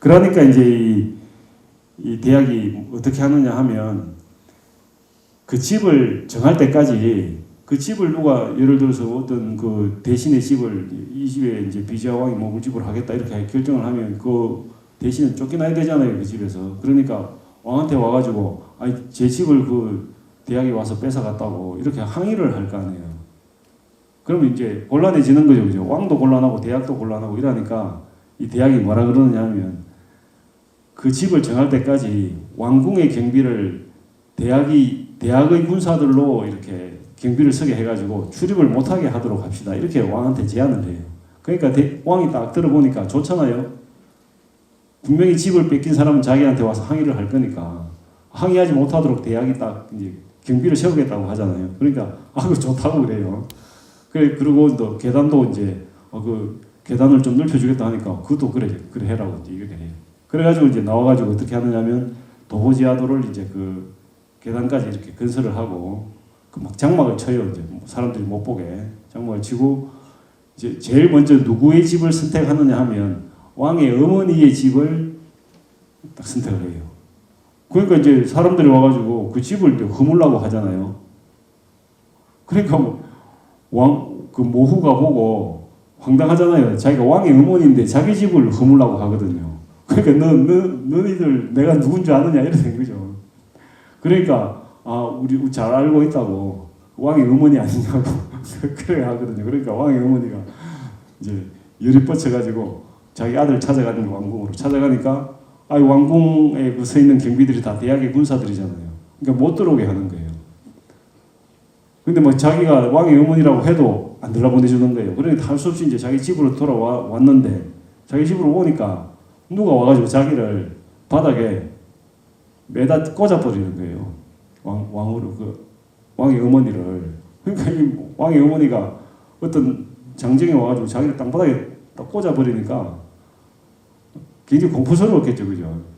그러니까 이제 이 대학이 어떻게 하느냐 하면 그 집을 정할 때까지 그 집을 누가 예를 들어서 어떤 그 대신의 집을 이 집에 이제 비제하 왕이 머물 집으로 하겠다 이렇게 결정을 하면 그 대신은 쫓겨나야 되잖아요 그 집에서. 그러니까 왕한테 와가지고 제 집을 그 대학이 와서 뺏어갔다고 이렇게 항의를 할 거 아니에요. 그러면 이제 곤란해지는 거죠, 그죠? 왕도 곤란하고 대학도 곤란하고 이러니까 이 대학이 뭐라 그러느냐 하면 그 집을 정할 때까지 왕궁의 경비를 대학의 군사들로 이렇게 경비를 서게 해가지고 출입을 못하게 하도록 합시다. 이렇게 왕한테 제안을 해요. 그러니까 왕이 딱 들어보니까 좋잖아요. 분명히 집을 뺏긴 사람은 자기한테 와서 항의를 할 거니까 항의하지 못하도록 대학이 딱 이제 경비를 세우겠다고 하잖아요. 그러니까 그거 좋다고 그래요. 그리고 또 계단도 이제 그 계단을 좀 넓혀주겠다 하니까 그것도 그래 해라고 이렇게 해요. 그래가지고 이제 나와가지고 어떻게 하느냐면 도보지하도를 이제 그 계단까지 이렇게 건설을 하고 그 막 장막을 쳐요. 이제 사람들이 못 보게 장막을 치고 이제 제일 먼저 누구의 집을 선택하느냐 하면 왕의 어머니의 집을 딱 선택을 해요. 그러니까 이제 사람들이 와가지고 그 집을 이제 허물라고 하잖아요. 그러니까 그 모후가 보고 황당하잖아요. 자기가 왕의 어머니인데 자기 집을 허물라고 하거든요. 그러니까 너희들 내가 누군지 아느냐 이렇게 된 거죠. 그러니까 우리 잘 알고 있다고 왕의 어머니 아니냐고 그래 하거든요. 그러니까 왕의 어머니가 이제 열이 뻗쳐가지고 자기 아들 찾아가는 왕궁으로 찾아가니까 왕궁에 서 있는 경비들이 다 대학의 군사들이잖아요. 그러니까 못 들어오게 하는 거예요. 근데 뭐 자기가 왕의 어머니라고 해도 안 들여보내주는 거예요. 그러니까 할 수 없이 이제 자기 집으로 돌아왔는데 자기 집으로 오니까 누가 와가지고 자기를 바닥에 매다 꽂아버리는 거예요. 왕으로 왕의 어머니를. 그러니까 이 왕의 어머니가 어떤 장정에 와가지고 자기를 땅바닥에 딱 꽂아버리니까 굉장히 공포스러웠겠죠, 그죠?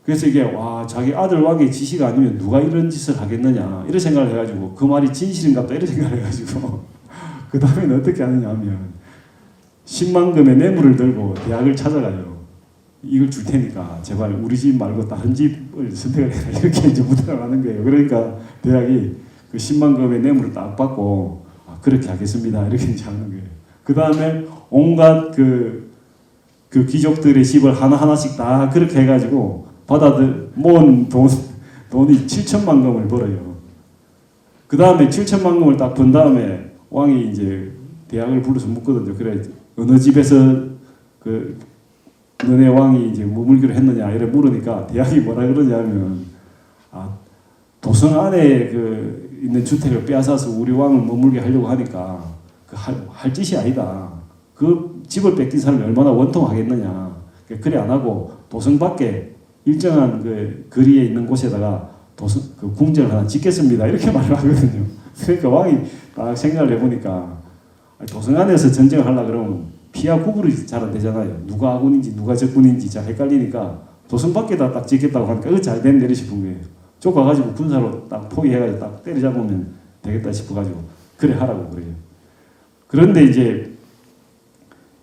그래서 이게 와 자기 아들 왕의 지시가 아니면 누가 이런 짓을 하겠느냐 이런 생각을 해가지고 그 말이 진실인가 보다 이런 생각을 해가지고 그 다음에는 어떻게 하느냐 하면 10만 금의 뇌물을 들고 대학을 찾아가요. 이걸 줄 테니까 제발 우리 집 말고 다른 집을 선택을 해라 이렇게 이제 부탁을 하는 거예요. 그러니까 대학이 그 10만 금의 뇌물을 딱 받고 그렇게 하겠습니다 이렇게 이제 하는 거예요. 그 다음에 온갖 그 귀족들의 집을 하나하나씩 다 그렇게 해가지고 모은 돈이 7천만 금을 벌어요. 그 다음에 7천만 금을 딱 번 다음에 왕이 이제 대학을 불러서 묻거든요. 그래 어느 집에서 너네 왕이 이제 머물기로 했느냐 이래 물으니까 대학이 뭐라 그러냐면 도성 안에 있는 주택을 빼앗아서 우리 왕을 머물게 하려고 하니까 할 짓이 아니다. 그 집을 뺏긴 사람이 얼마나 원통하겠느냐. 그래 안 하고 도성 밖에 일정한 거리에 있는 곳에다가 궁전을 하나 짓겠습니다. 이렇게 말을 하거든요. 그러니까 왕이 딱 생각을 해보니까 도성 안에서 전쟁을 하려고 그러면 피하 구분이 잘 안 되잖아요. 누가 아군인지 누가 적군인지 잘 헷갈리니까 도성 밖에다 딱 짓겠다고 하니까 잘 됐네 이래 싶은 거예요. 쪽 가가지고 군사로 딱 포위해가지고 딱 때려잡으면 되겠다 싶어가지고 그래 하라고 그래요. 그런데 이제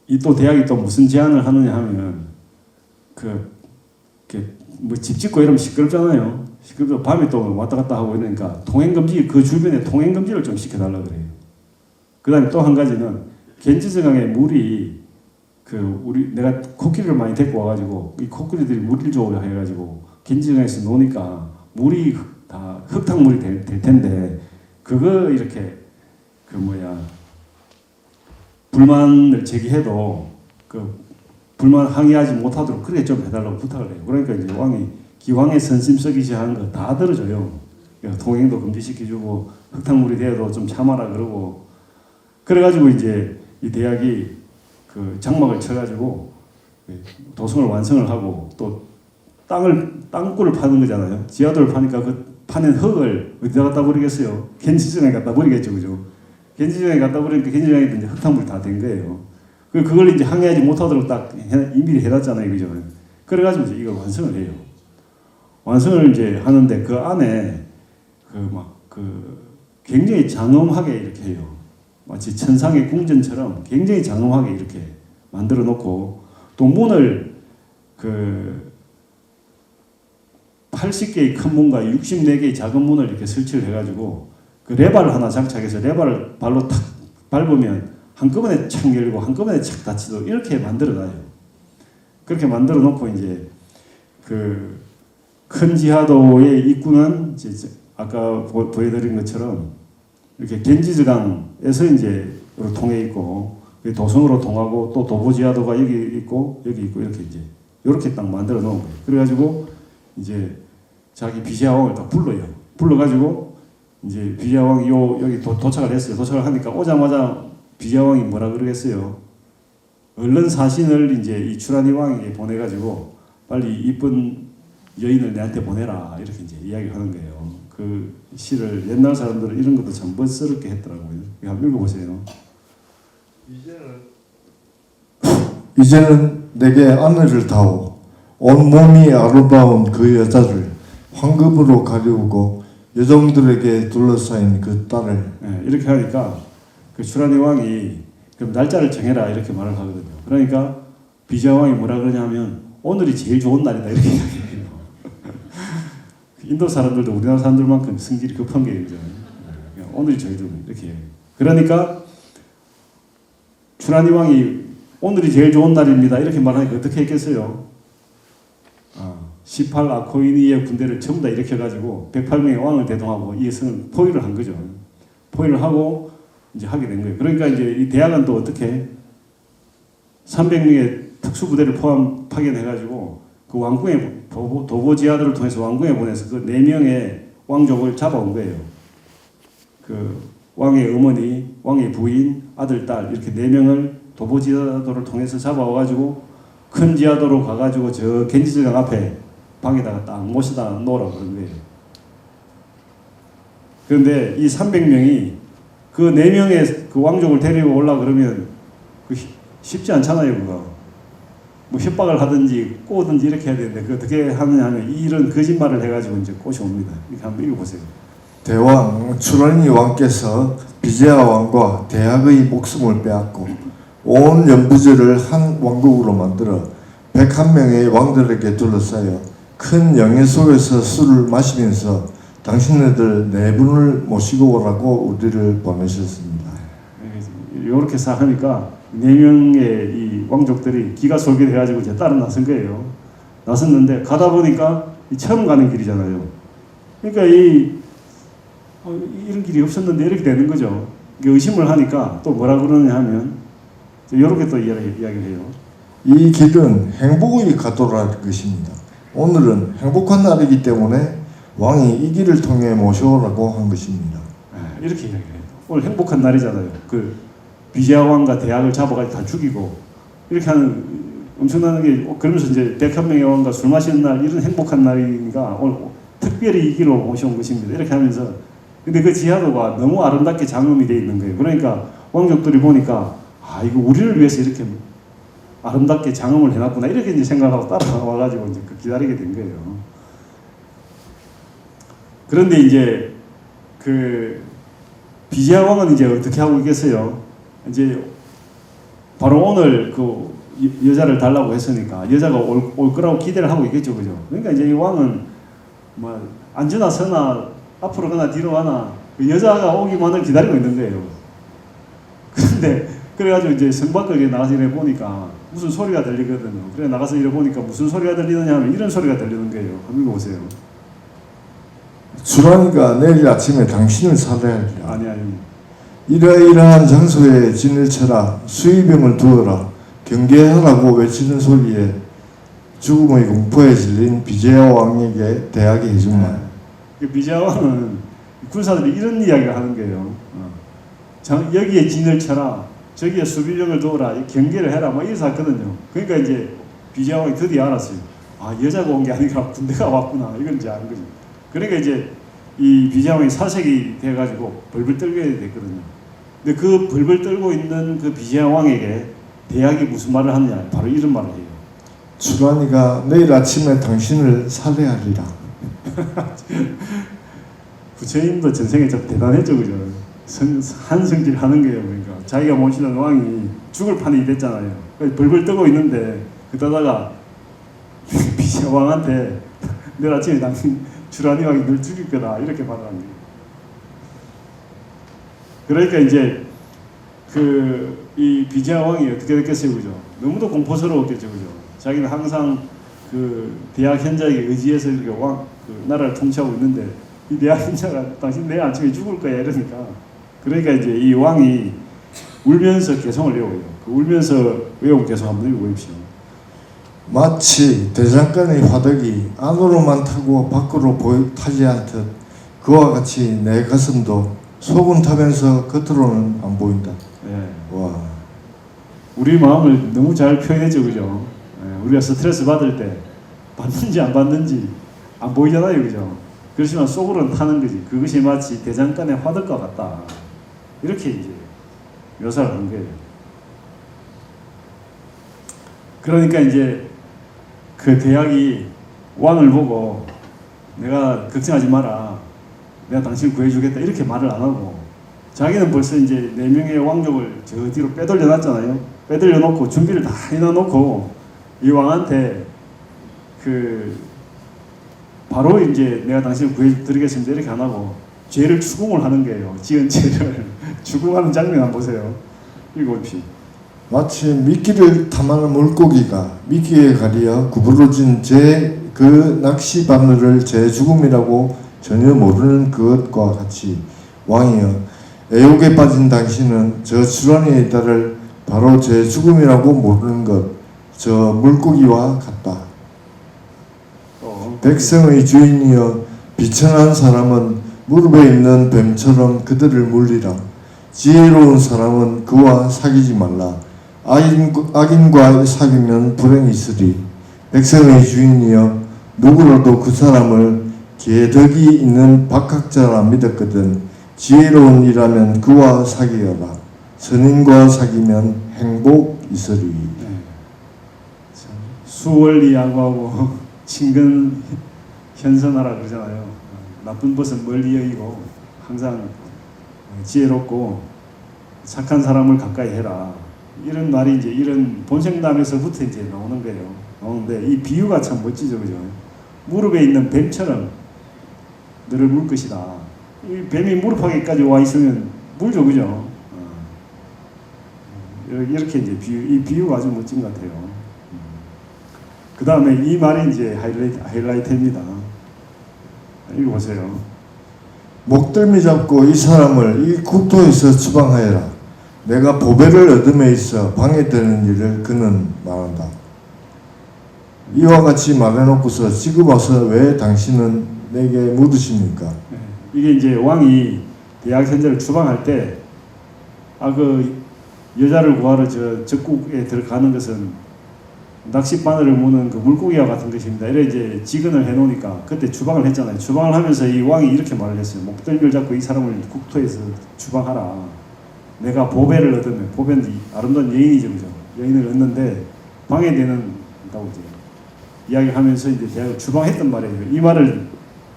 이 또 대학이 또 무슨 제안을 하느냐 하면 뭐 집 짓고 이러면 시끄럽잖아요. 시끄럽고 밤에 또 왔다 갔다 하고 이러니까 통행금지 그 주변에 통행금지를 좀 시켜달라 그래요. 그다음에 또 한 가지는 겐지스강에 물이 내가 코끼리를 많이 데리고 와가지고 이 코끼리들이 물을 좋아해 해가지고 겐지스강에서 노니까 물이 다 흙탕물이 될 텐데 그거 이렇게 불만을 제기해도 불만 항의하지 못하도록 그렇게 좀 해달라고 부탁을 해요. 그러니까 이제 왕이 기왕에 선심 썩이시 하는 거 다 들어줘요. 통행도 금지시켜주고 흙탕물이 되어도 좀 참아라 그러고 그래가지고 이제 이 대학이 장막을 쳐가지고 도성을 완성을 하고 또 땅굴을 파는 거잖아요. 지하도를 파니까 파낸 흙을 어디다 갖다 버리겠어요? 겐지정에 갖다 버리겠죠, 그죠? 겐지정에 갖다 버리니까 겐지정에 이제 흙탕물이 다 된 거예요. 그걸 이제 항의하지 못하도록 딱 임의를 해놨잖아요, 그죠? 그래가지고 이제 이걸 완성을 해요. 완성을 이제 하는데 그 안에 굉장히 장엄하게 이렇게 해요. 마치 천상의 궁전처럼 굉장히 장엄하게 이렇게 만들어 놓고 또 문을 80개의 큰 문과 64개의 작은 문을 이렇게 설치를 해가지고 그 레바를 하나 장착해서 레바를 발로 탁 밟으면 한꺼번에 착 열고 한꺼번에 착 닫히도록 이렇게 만들어놔요. 그렇게 만들어 놓고 이제 큰 지하도의 입구는 이제 아까 보여드린 것처럼 이렇게 겐지즈강에서 이제 통해 있고 도성으로 통하고 또 도보지하도가 여기 있고 이렇게 이제 이렇게 딱 만들어 놓은 거예요. 그래가지고 이제 자기 비시아왕을 딱 불러요. 불러가지고 이제 비시아왕이 여기 도착을 했어요. 도착을 하니까 오자마자 비시아왕이 뭐라 그러겠어요? 얼른 사신을 이제 이 추라니 왕에게 보내가지고 빨리 이쁜 여인을 내한테 보내라 이렇게 이제 이야기하는 거예요. 그 시를 옛날 사람들은 이런 것도 참 멋스럽게 했더라고요. 한번 읽어보세요. 이제는 내게 아내를 다오. 온 몸이 아름다운 그 여자를 황금으로 가리우고 여종들에게 둘러싸인 그 딸을. 이렇게 하니까 그 추라니 왕이 그럼 날짜를 정해라 이렇게 말을 하거든요. 그러니까 비자 왕이 뭐라 그러냐면 오늘이 제일 좋은 날이다 이렇게 이야기해요. 인도 사람들도 우리나라 사람들만큼 성질이 급한 게 있죠. 오늘이 제일 좋은 이렇게 해요. 그러니까 추라니 왕이 오늘이 제일 좋은 날입니다 이렇게 말하니까 어떻게 했겠어요? 18아코이니의 군대를 전부 다 일으켜가지고 108명의 왕을 대동하고 이 성을 포위를 한 거죠. 포위를 하고 이제 하게 된 거예요. 그러니까 이제 이 대학은 또 어떻게 300명의 특수부대를 파견해가지고 그 왕궁에 도보지하들을 통해서 왕궁에 보내서 그 4명의 왕족을 잡아온 거예요. 그 왕의 어머니, 왕의 부인, 아들, 딸 이렇게 4명을 도보지하도를 통해서 잡아와가지고 큰 지하도로 가가지고 저 겐지스강 앞에 방에다가 딱 모시다 놓으라 그런 거예요. 그런데 이 300명이 그 4명의 그 왕족을 데리고 올라 그러면 그 쉽지 않잖아요, 그거. 뭐 협박을 하든지 꼬든지 이렇게 해야 되는데 그 어떻게 하느냐 하면 이런 거짓말을 해가지고 이제 꼬셔옵니다. 이렇게 한번 읽어보세요. 대왕 추란이 왕께서 비제하 왕과 대학의 목숨을 빼앗고 온 연부제를 한 왕국으로 만들어 101명의 왕들에게 둘러싸여 큰 영예 속에서 술을 마시면서 당신네들 4분을 모시고 오라고 우리를 보내셨습니다. 이렇게 싹 하니까 4명의 이 왕족들이 기가 솔깃해가지고 이제 따라 나선 거예요. 나섰는데 가다 보니까 처음 가는 길이잖아요. 그러니까 이런 길이 없었는데 이렇게 되는 거죠. 의심을 하니까 또 뭐라 그러냐 하면 이렇게 또 이야기를 해요. 이 길은 행복의 가도라는 것입니다. 오늘은 행복한 날이기 때문에 왕이 이 길을 통해 모셔오라고 한 것입니다. 이렇게 이야기해요. 오늘 행복한 날이잖아요. 그 비제하 왕과 대학을 잡아가지고 다 죽이고 이렇게 하는 엄청난 게 그러면서 이제 101명의 왕과 술 마시는 날 이런 행복한 날이니까 오늘 특별히 이 길로 모셔온 것입니다. 이렇게 하면서 근데 그 지하도가 너무 아름답게 장엄이 되어 있는 거예요. 그러니까 왕족들이 보니까 아 이거 우리를 위해서 이렇게 아름답게 장엄을 해놨구나 이렇게 이제 생각하고 따라와가지고 이제 기다리게 된 거예요. 그런데 이제 그 비제하 왕은 이제 어떻게 하고 있겠어요? 이제 바로 오늘 그 여자를 달라고 했으니까 여자가 올 거라고 기대를 하고 있겠죠, 그죠? 그러니까 이제 이 왕은 뭐 앉으나 서나 앞으로 가나 뒤로 가나 그 여자가 오기만을 기다리고 있는 거예요. 그런데 그래가지고 이제 성 밖에 나가서 이래 보니까 무슨 소리가 들리거든요. 그래 나가서 이래 보니까 무슨 소리가 들리느냐 하면 이런 소리가 들리는 거예요. 한번 읽어보세요. 주란이가 내일 아침에 당신을 살해하리라. 아니 이러이러한 장소에 진을 쳐라. 수의병을 두어라. 경계하라고 외치는 소리에 죽음의 공포에 질린 비제하 왕에게 대하게 해준 말. 비제하 왕은 군사들이 이런 이야기를 하는 거예요. 여기에 진을 쳐라. 저기에 수비병을 두어라. 경계를 해라. 뭐 이래서 했거든요. 그러니까 이제 비제하 왕이 드디어 알았어요. 아 여자가 온 게 아니라 군대가 왔구나. 이건 이제 아는 거죠. 그러니까 이제 이 비제하 왕이 사색이 돼가지고 벌벌 떨게 됐거든요. 근데 그 벌벌 떨고 있는 그 비제하 왕에게 대학이 무슨 말을 하느냐? 바로 이런 말을 해요. 주란이가 내일 아침에 당신을 살해하리라. 부처님도 전생에 좀 대단했죠, 그죠? 한성질 하는 거예요, 그러니까 자기가 모시는 왕이 죽을 판이 됐잖아요. 벌벌 떨고 있는데 그러다가 비제하 왕한테 내일 아침에 당신 주란이 왕이 늘 죽일 거다 이렇게 말을 한 거예요. 그러니까 이제 이 비제하 왕이 어떻게 됐겠어요, 그죠? 너무도 공포스러웠겠죠, 그죠? 자기는 항상 그 대학 현자에게 의지해서 이렇게 그 나라를 통치하고 있는데 이 대학 현자가 당신 내일 아침에 죽을 거야 이러니까 그러니까 이제 이 왕이 울면서 개성을 외워요. 그 울면서 외우고 개성 한번 읽어보십시오. 마치 대장간의 화덕이 안으로만 타고 밖으로 타지 않듯 그와 같이 내 가슴도 속은 타면서 겉으로는 안 보인다. 예. 와. 우리 마음을 너무 잘 표현했죠, 그죠? 예. 우리가 스트레스 받을 때 받는지 안 받는지 안 보이잖아요, 그죠? 그렇지만 속으로는 타는 거지. 그것이 마치 대장간의 화덕과 같다. 이렇게 이제 묘사를 한 거예요. 그러니까 이제 그 대학이 왕을 보고 내가 걱정하지 마라. 내가 당신을 구해주겠다. 이렇게 말을 안 하고 자기는 벌써 이제 4명의 왕족을 저 뒤로 빼돌려 놨잖아요. 빼돌려 놓고 준비를 다 해놔놓고 이 왕한테 바로 이제 내가 당신을 구해드리겠습니다. 이렇게 안 하고 죄를 추궁을 하는 거예요. 지은 죄를 추궁하는 장면 한번 보세요. 읽어봅시다. 마치 미끼를 탐하는 물고기가 미끼에 가리어 구부러진 그 낚시 바늘을 제 죽음이라고 전혀 모르는 그것과 같이 왕이여 애욕에 빠진 당신은 저 주란이의 딸을 바로 제 죽음이라고 모르는 것 저 물고기와 같다. 백성의 주인이여 비천한 사람은 무릎에 있는 뱀처럼 그들을 물리라. 지혜로운 사람은 그와 사귀지 말라. 악인과 사귀면 불행이 있으리. 백성의 주인이여 누구라도 그 사람을 개덕이 있는 박학자라 믿었거든. 지혜로운 이라면 그와 사귀어라. 선인과 사귀면 행복 있으리. 네. 참, 수월리 야구하고 친근 현선하라 그러잖아요. 나쁜 것은 멀리 여기고 항상 지혜롭고 착한 사람을 가까이 해라. 이런 말이 이제 이런 본생담에서부터 이제 나오는 거예요. 나오는데 이 비유가 참 멋지죠, 그죠? 무릎에 있는 뱀처럼 너를 물 것이다. 이 뱀이 무릎하기까지 와 있으면 물죠, 그죠? 이렇게 이제 이 비유가 아주 멋진 것 같아요. 그 다음에 이 말이 이제 하이라이트입니다. 읽어보세요. 목덜미 잡고 이 사람을 이 국토에서 추방하여라. 내가 보배를 얻음에 있어 방해되는 일을 그는 말한다. 이와 같이 말해놓고서 지금 와서 왜 당신은 내게 묻으십니까? 이게 이제 왕이 대학 현자를 추방할 때, 그 여자를 구하러 저 적국에 들어가는 것은 낚싯바늘을 무는 그 물고기와 같은 것입니다. 이래 이제 지근을 해놓으니까 그때 추방을 했잖아요. 추방을 하면서 이 왕이 이렇게 말을 했어요. 목덜미를 잡고 이 사람을 국토에서 추방하라. 내가 보배를 얻으면, 보배는 아름다운 여인이죠, 그죠? 여인을 얻는데 방해되는다고 이제 이야기하면서 이제 대학을 추방했단 말이에요. 이 말을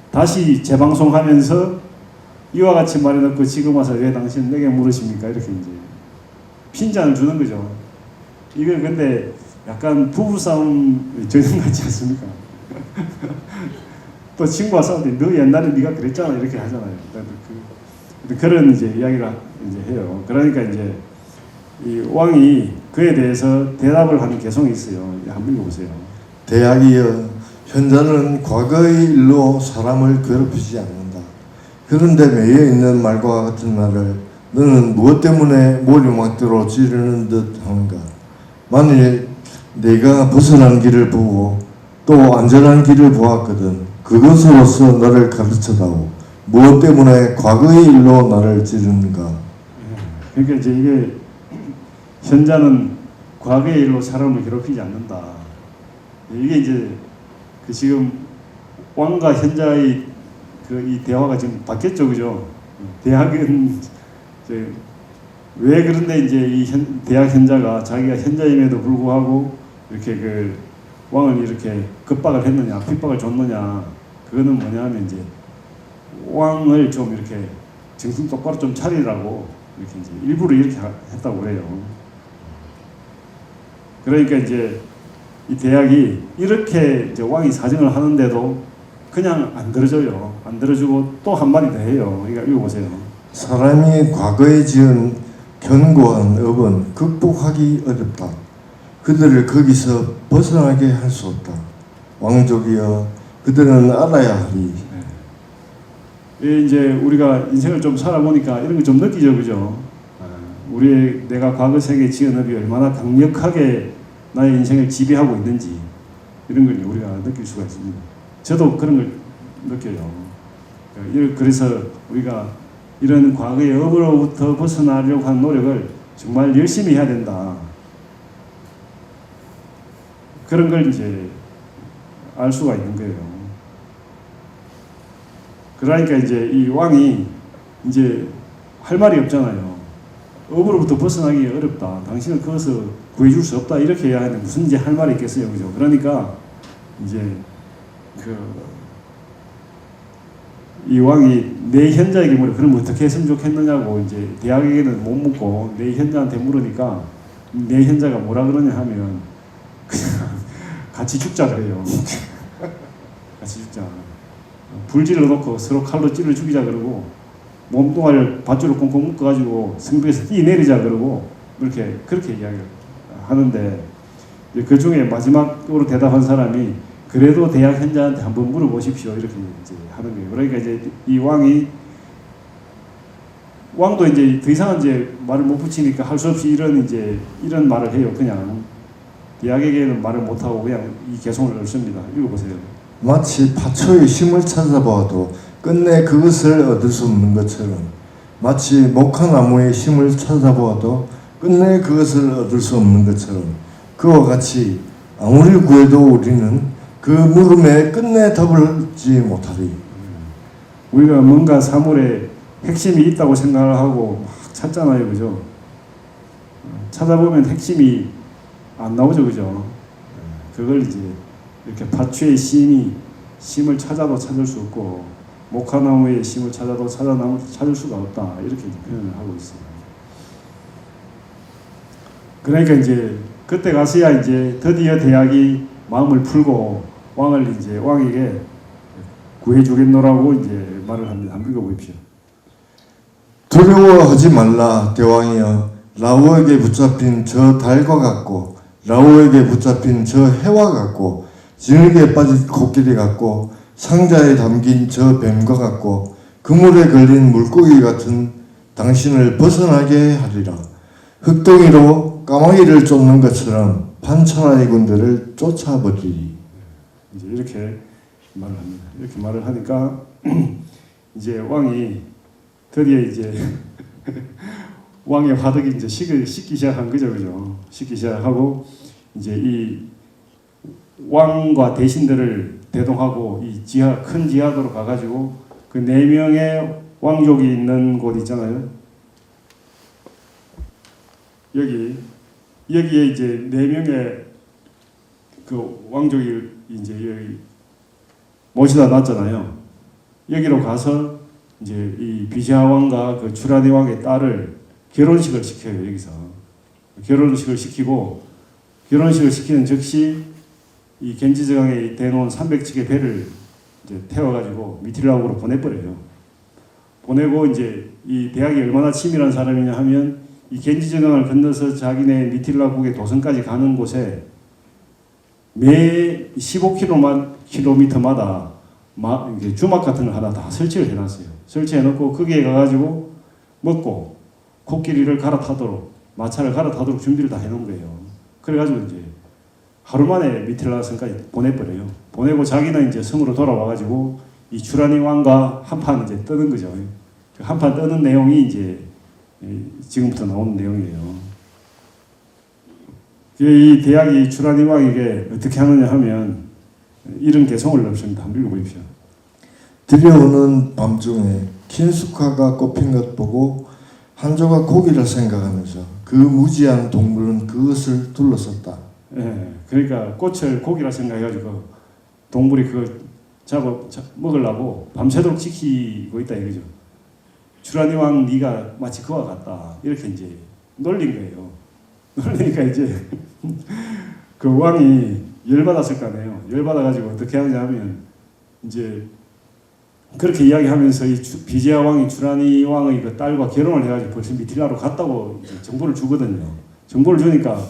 다시 재방송하면서 이와 같이 말해놓고 지금 와서 왜 당신 내게 물으십니까? 이렇게 이제 핀잔을 주는 거죠. 이거 근데 약간 부부싸움 전형 같지 않습니까? 또 친구와 싸울 때 너 옛날에 네가 그랬잖아 이렇게 하잖아요. 그런 이제 이야기를 이제 해요. 그러니까 이제 이 왕이 그에 대해서 대답을 하는 개성이 있어요. 한번 읽어보세요. 대학이여 현자는 과거의 일로 사람을 괴롭히지 않는다. 그런데 매여 있는 말과 같은 말을 너는 무엇 때문에 머리막대로 찌르는 듯 하는가? 만일 내가 벗어난 길을 보고 또 안전한 길을 보았거든 그것으로서 너를 가르쳐다오. 무엇 때문에 과거의 일로 나를 찌르는가? 그러니까 이제 이게 현자는 과거의 일로 사람을 괴롭히지 않는다. 이게 이제 그 지금 왕과 현자의 그 이 대화가 지금 바뀌었죠, 그죠? 대학은 왜 그런데 이제 이 대학 현자가 자기가 현자임에도 불구하고 이렇게 그 왕을 이렇게 겁박을 했느냐, 핍박을 줬느냐, 그거는 뭐냐면 이제 왕을 좀 이렇게 정신 똑바로 좀 차리라고 이렇게 이제 일부러 이렇게 했다고 그래요. 그러니까 이제 이 대학이 이렇게 이제 왕이 사정을 하는데도 그냥 안 들어줘요. 안 들어주고 또 한 마디 더 해요. 그러니까 읽어보세요. 사람이 과거에 지은 견고한 업은 극복하기 어렵다. 그들을 거기서 벗어나게 할 수 없다. 왕족이여 그들은 알아야 하리. 이제 우리가 인생을 좀 살아보니까 이런 거 좀 느끼죠, 그죠? 내가 과거 세계에 지은 업이 얼마나 강력하게 나의 인생을 지배하고 있는지 이런 걸 우리가 느낄 수가 있습니다. 저도 그런 걸 느껴요. 그래서 우리가 이런 과거의 업으로부터 벗어나려고 하는 노력을 정말 열심히 해야 된다. 그런 걸 이제 알 수가 있는 거예요. 그러니까 이제 이 왕이 이제 할 말이 없잖아요. 업으로부터 벗어나기 어렵다. 당신은 그것을 구해줄 수 없다. 이렇게 해야 하는데 무슨 이제 할 말이 있겠어요, 그죠? 그러니까 이제 이 왕이 내 현자에게 물어 그럼 어떻게 했으면 좋겠느냐고 이제 대학에게는 못 묻고 내 현자한테 물으니까 내 현자가 뭐라 그러냐 하면 그냥 같이 죽자 그래요. 같이 죽자. 불질러 놓고 서로 칼로 찔러 죽이자 그러고 몸뚱아리를 밧줄로 꽁꽁 묶어가지고 성벽에서 뛰내리자 그러고 그렇게 이야기를 하는데 그 중에 마지막으로 대답한 사람이 그래도 대학 현자한테 한번 물어보십시오 이렇게 이제 하는 거예요. 그러니까 이제 이 왕도 이제 더 이상 이제 말을 못 붙이니까 할 수 없이 이런 말을 해요. 그냥 대학에게는 말을 못 하고 그냥 이 개성을 넣습니다. 읽어보세요. 마치 파초의 힘을 찾아보아도 끝내 그것을 얻을 수 없는 것처럼 마치 목화나무의 심을 찾아보아도 끝내 그것을 얻을 수 없는 것처럼 그와 같이 아무리 구해도 우리는 그 물음에 끝내 답을 얻지 못하리. 우리가 뭔가 사물에 핵심이 있다고 생각을 하고 막 찾잖아요, 그죠? 찾아보면 핵심이 안 나오죠, 그죠? 그걸 이제 이렇게 밭추의 심을 찾아도 찾을 수 없고 목화나무의 심을 찾아도 찾을 수가 없다, 이렇게 이제 표현을 하고 있어요. 그러니까 이제 그때 가서야 이제 드디어 대학이 마음을 풀고 왕에게 구해주겠노라고 이제 말을 합니다. 한번 읽어보십시오. 두려워하지 말라 대왕이여, 라오에게 붙잡힌 저 달과 같고 라오에게 붙잡힌 저 해와 같고 진흙에 빠진 코끼리 같고 상자에 담긴 저 뱀과 같고 그물에 걸린 물고기 같은 당신을 벗어나게 하리라. 흙덩이로 까마귀를 쫓는 것처럼 판천하의 군대를 쫓아버리리. 이제 이렇게 말을 합니다. 이렇게 말을 하니까 이제 왕이 드디어 이제 왕의 화덕이 이제 식기 시작한 거죠, 그죠? 식기 시작하고 이제 이 왕과 대신들을 대동하고 이 큰 지하도로 가가지고 그 4명의 왕족이 있는 곳 있잖아요. 여기에 이제 4명의 그 왕족이 이제 여기 모시다 놨잖아요. 여기로 가서 이제 이 비시아 왕과 그 주라네 왕의 딸을 결혼식을 시켜요. 여기서 결혼식을 시키고 결혼식을 시키는 즉시 이 겐지저강에 대놓은 300척의 배를 이제 태워가지고 미틸라국으로 보내버려요. 보내고 이제 이 대학이 얼마나 치밀한 사람이냐 하면 이 겐지저강을 건너서 자기네 미틸라국의 도성까지 가는 곳에 매 15km마다 주막 같은 걸 하나 다 설치를 해놨어요. 설치해놓고 거기에 가가지고 먹고 코끼리를 갈아타도록 마차를 갈아타도록 준비를 다 해놓은 거예요. 그래가지고 이제 하루 만에 미틸라 성까지 보내버려요. 보내고 자기는 이제 성으로 돌아와가지고 이 주라니 왕과 한판 이제 뜨는 거죠. 한판 뜨는 내용이 이제 지금부터 나오는 내용이에요. 이 대학이 주라니 왕에게 어떻게 하느냐 하면 이런 개성을 넣습니다. 한번 읽어보십시오. 들여오는 밤중에 킨숙화가 꼽힌 것 보고 한 조각 고기를 생각하면서 그 무지한 동물은 그것을 둘러섰다. 예, 그러니까 꽃을 고기라 생각해가지고 동물이 그거 먹으려고 밤새도록 지키고 있다 이거죠. 주라니 왕 네가 마치 그와 같다 이렇게 이제 놀린 거예요. 놀리니까 이제 그 왕이 열받았을 거 아니에요. 열받아가지고 어떻게 하느냐 하면 이제 그렇게 이야기하면서 이 비지아 왕이 주라니 왕의 그 딸과 결혼을 해가지고 벌써 미틸라로 갔다고 이제 정보를 주거든요. 정보를 주니까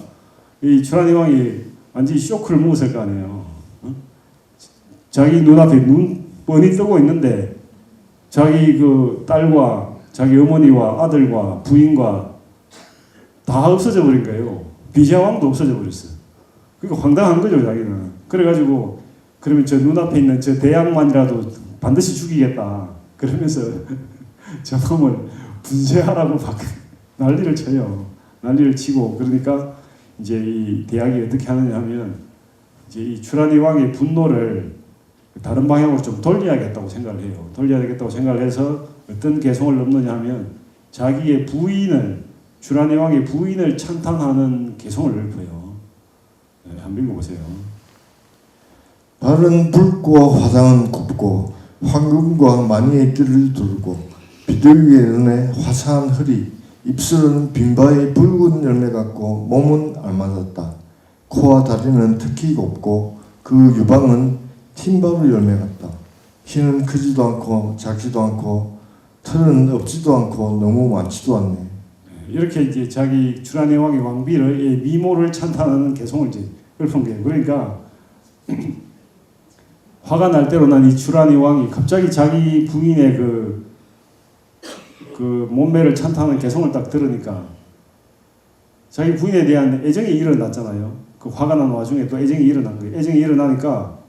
이 주라니 왕이 완전히 쇼크를 먹었을 거 아니에요. 어? 자기 눈앞에 눈 뻔히 뜨고 있는데 자기 그 딸과 자기 어머니와 아들과 부인과 다 없어져 버린 거예요. 비지아 왕도 없어져 버렸어요. 그러니까 황당한 거죠, 자기는. 그래가지고 그러면 저 눈앞에 있는 저 대왕만이라도 반드시 죽이겠다. 그러면서 저놈을 분쇄하라고 막 난리를 쳐요. 난리를 치고 그러니까 이제 이 대학이 어떻게 하느냐 하면 이제 이 주라니 왕의 분노를 다른 방향으로 좀 돌려야겠다고 생각을 해요. 돌려야겠다고 생각을 해서 어떤 개성을 넣느냐 하면 자기의 부인을 주라니 왕의 부인을 찬탄하는 개성을 넓혀요. 네, 한번 읽어보세요. 발은 붉고 화장은 곱고 황금과 마니의 띠를 두르고 비둘기의 눈에 화사한 허리, 입술은 빈바의 붉은 열매 같고 몸은 알맞았다. 코와 다리는 특히 곱고 그 유방은 틴바루 열매 같다. 키는 크지도 않고 작지도 않고 털은 없지도 않고 너무 많지도 않네. 이렇게 이제 자기 주라네 왕의 왕비를 미모를 찬탄하는 개성을 이제 읊은 거예요. 그러니까 화가 날 대로 난 이 주라니 왕이 갑자기 자기 부인의 그 몸매를 찬탄하는 개성을 딱 들으니까 자기 부인에 대한 애정이 일어났잖아요. 그 화가 난 와중에 또 애정이 일어난 거예요. 애정이 일어나니까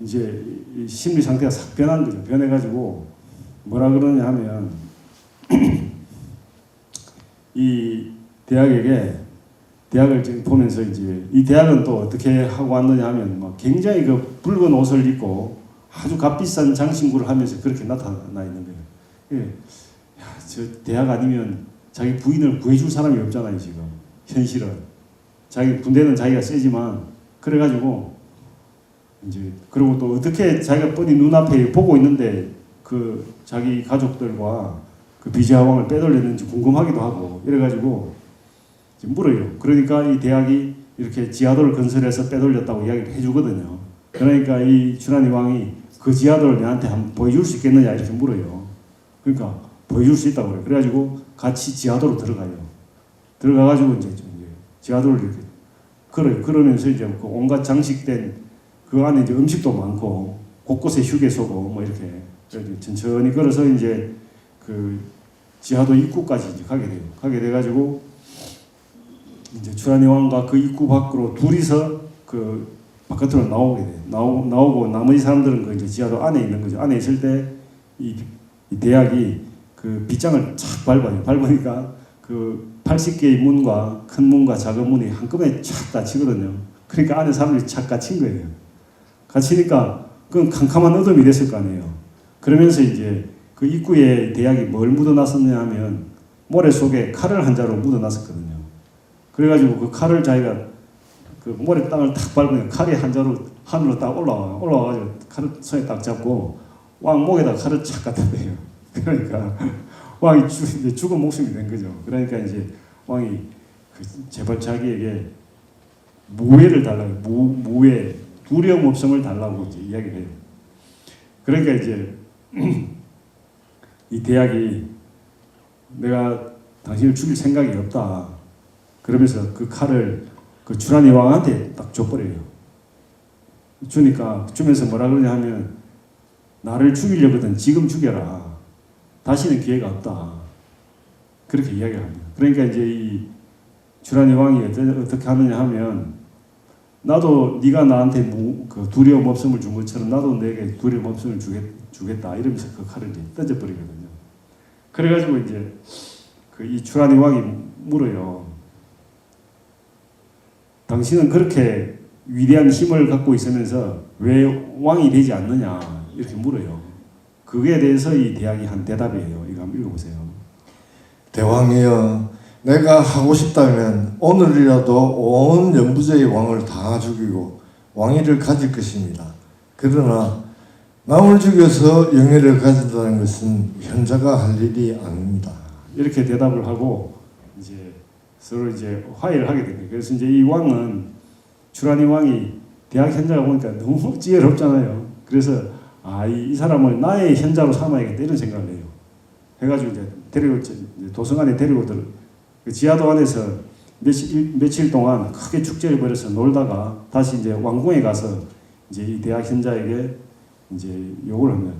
이제 이 심리 상태가 싹 변한 거죠. 변해가지고 뭐라 그러냐 하면 이 대학을 지금 보면서 이제 이 대학은 또 어떻게 하고 왔느냐 하면 막 굉장히 그 붉은 옷을 입고 아주 값비싼 장신구를 하면서 그렇게 나타나 있는 거예요. 예. 야, 저 대학 아니면 자기 부인을 구해줄 사람이 없잖아요 지금 현실은. 자기 군대는 자기가 세지만 그래가지고 이제 그리고 또 어떻게 자기가 뻔히 눈앞에 보고 있는데 그 자기 가족들과 그 비자왕을 빼돌렸는지 궁금하기도 하고 이래가지고 물어요. 그러니까 이 대학이 이렇게 지하도를 건설해서 빼돌렸다고 이야기를 해주거든요. 그러니까 이 주란이 왕이 그 지하도를 내한테 한번 보여줄 수 있겠느냐 이렇게 물어요. 그러니까 보여줄 수 있다고 그래요. 그래가지고 같이 지하도로 들어가요. 들어가가지고 이제 지하도를 이렇게 걸어요. 그러면서 이제 그 온갖 장식된 그 안에 이제 음식도 많고 곳곳에 휴게소고 뭐 이렇게 천천히 걸어서 이제 그 지하도 입구까지 이제 가게 돼요. 가게 돼가지고 이제 주란이 왕과 그 입구 밖으로 둘이서 그 바깥으로 나오게 돼요. 나오고 나머지 사람들은 그 이제 지하도 안에 있는 거죠. 안에 있을 때 이 대학이 그 빗장을 착 밟아요. 밟으니까 그 80개의 문과 큰 문과 작은 문이 한꺼번에 쫙 닫히거든요. 그러니까 안에 사람들이 착 갇힌 거예요. 갇히니까 그건 캄캄한 어둠이 됐을 거 아니에요. 그러면서 이제 그 입구에 대학이 뭘 묻어놨었냐 하면 모래 속에 칼을 한 자루 묻어놨었거든요. 그래가지고 그 칼을 자기가 그 모래 땅을 탁 밟으면 칼이 한 자루 하늘로 딱 올라와가지고 칼을 손에 딱 잡고 왕 목에다 칼을 착 갖다 대요. 그러니까 왕이 이제 죽은 목숨이 된 거죠. 그러니까 이제 왕이 그 제발 자기에게 무외를 달라고, 무외, 두려움 없음을 달라고 이제 이야기를 해요. 그러니까 이제 이 대학이 내가 당신을 죽일 생각이 없다. 그러면서 그 칼을 그 주란이 왕한테 딱 줘버려요. 주면서 뭐라 그러냐 하면 나를 죽이려거든 지금 죽여라. 다시는 기회가 없다. 그렇게 이야기를 합니다. 그러니까 이제 이 주란이 왕이 어떻게 하느냐 하면 나도 네가 나한테 그 두려움 없음을 준 것처럼 나도 내게 두려움 없음을 주겠다. 이러면서 그 칼을 이제 던져버리거든요. 그래가지고 이제 그 이 주란이 왕이 물어요. 당신은 그렇게 위대한 힘을 갖고 있으면서 왜 왕이 되지 않느냐 이렇게 물어요. 그에 대해서 이 대학이 한 대답이에요. 이거 한번 읽어보세요. 대왕이여, 내가 하고 싶다면 오늘이라도 온 연부제의 왕을 다 죽이고 왕위를 가질 것입니다. 그러나 남을 죽여서 영예를 가진다는 것은 현자가 할 일이 아닙니다. 이렇게 대답을 하고 이제 서로 이제 화해를 하게 됩니다. 그래서 이제 이 왕은 주란이 왕이 대학 현자가 보니까 너무 지혜롭잖아요. 그래서 이 사람을 나의 현자로 삼아야겠다 이런 생각을 해요. 해가지고 이제 도성 안에 데리고 그 지하도 안에서 며칠 동안 크게 축제를 벌여서 놀다가 다시 이제 왕궁에 가서 이제 이 대학 현자에게 이제 욕을 하면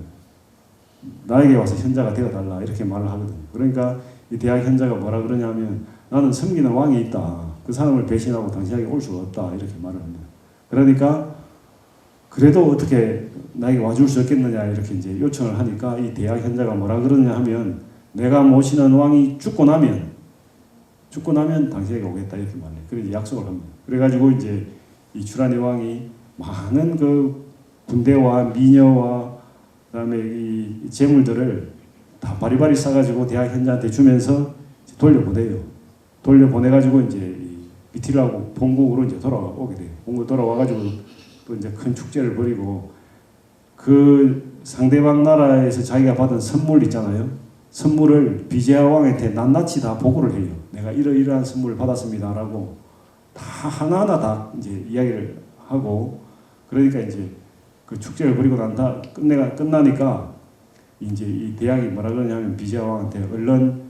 나에게 와서 현자가 되어달라 이렇게 말을 하거든요. 그러니까 이 대학 현자가 뭐라 그러냐면 나는 섬기는 왕이 있다. 그 사람을 배신하고 당신에게 올 수가 없다 이렇게 말을 합니다. 그러니까 그래도 어떻게 나에게 와줄 수 없겠느냐 이렇게 이제 요청을 하니까 이 대학 현자가 뭐라 그러냐 하면 내가 모시는 왕이 죽고 나면 당신에게 오겠다 이렇게 말해요. 그래서 약속을 합니다. 그래가지고 이제 이 주란이 왕이 많은 그 군대와 미녀와 그다음에 이 재물들을 다 바리바리 싸가지고 대학 현자한테 주면서 돌려보내요. 돌려보내가지고 이제 비티라고 본국으로 이제 돌아오게 돼요. 본국 돌아와가지고 또 이제 큰 축제를 벌이고 그 상대방 나라에서 자기가 받은 선물 있잖아요. 선물을 비제하 왕한테 낱낱이 다 보고를 해요. 내가 이러이러한 선물을 받았습니다라고 다 하나하나 다 이제 이야기를 하고 그러니까 이제 그 축제를 벌이고 끝나니까 이제 이 대학이 뭐라 그러냐면 비제하 왕한테 얼른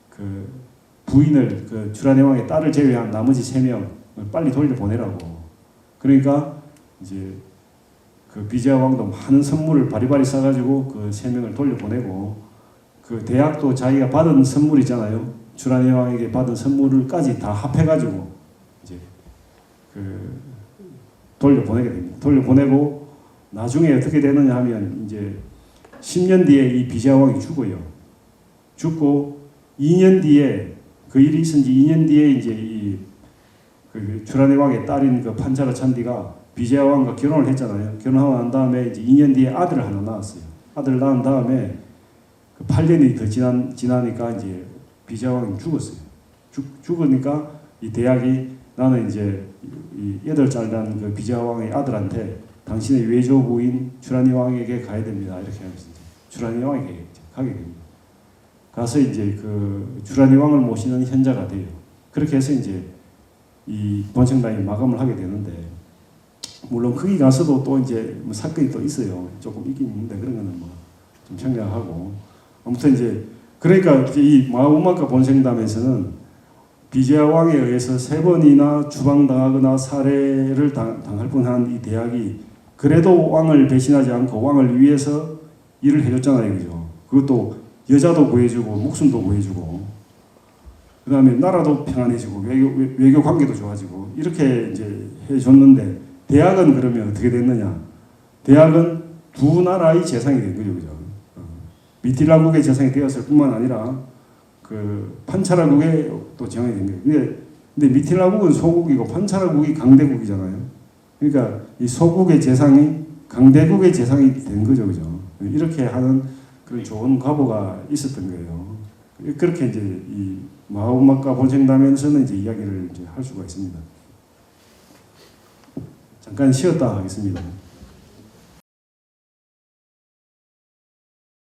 그 부인을 그 주란의 왕의 딸을 제외한 나머지 3명을 빨리 돌려보내라고. 그러니까 이제 그 비제하 왕도 많은 선물을 바리바리 싸가지고 그 3명을 돌려보내고 그 대학도 자기가 받은 선물 있잖아요. 주란의 왕에게 받은 선물을까지 다 합해가지고 이제 그 돌려보내게 됩니다. 돌려보내고 나중에 어떻게 되느냐 하면 이제 10년 뒤에 이 비자왕이 죽어요. 죽고 2년 뒤에 그 일이 있은 지 2년 뒤에 이제 그 주라네 왕의 딸인 그 판차라 찬디가 비자야 왕과 결혼을 했잖아요. 결혼하고 난 다음에 이제 2년 뒤에 아들을 하나 낳았어요. 아들을 낳은 다음에 그 8년이 더 지나니까 이제 비자야 왕이 죽었어요. 죽으니까 이 대학이 나는 이제 이 8살 난 그 비자야 왕의 아들한테 당신의 외조부인 주라니 왕에게 가야 됩니다. 이렇게 하면서 주라니 왕에게 가게 됩니다. 가서 이제 그 주라니 왕을 모시는 현자가 돼요. 그렇게 해서 이제 이 본청당이 마감을 하게 되는데, 물론 거기 가서도 또 이제 뭐 사건이 또 있어요. 조금 있긴 있는데 그런 거는 뭐 좀 생략하고, 아무튼 이제 그러니까 이제 이 마하우마카 본생담에서는 비제하 왕에 의해서 3번이나 추방당하거나 살해를 당할 뻔한 이 대학이 그래도 왕을 배신하지 않고 왕을 위해서 일을 해줬잖아요, 그죠? 그것도 여자도 구해주고 목숨도 구해주고, 그 다음에 나라도 평안해지고 외교 관계도 좋아지고 이렇게 이제 해줬는데, 대학은 그러면 어떻게 됐느냐? 대학은 두 나라의 재상이 된 거죠, 그죠? 미틸라국의 재상이 되었을 뿐만 아니라 그 판차라국의 또 재상이 된 거예요. 근데 미틸라국은 소국이고 판차라국이 강대국이잖아요. 그러니까 이 소국의 재상이 강대국의 재상이 된 거죠, 그죠? 이렇게 하는 그런 좋은 과보가 있었던 거예요. 그렇게 이제 이 마하우마카 본생담에서는 이제 이야기를 이제 할 수가 있습니다. 잠깐 쉬었다 하겠습니다.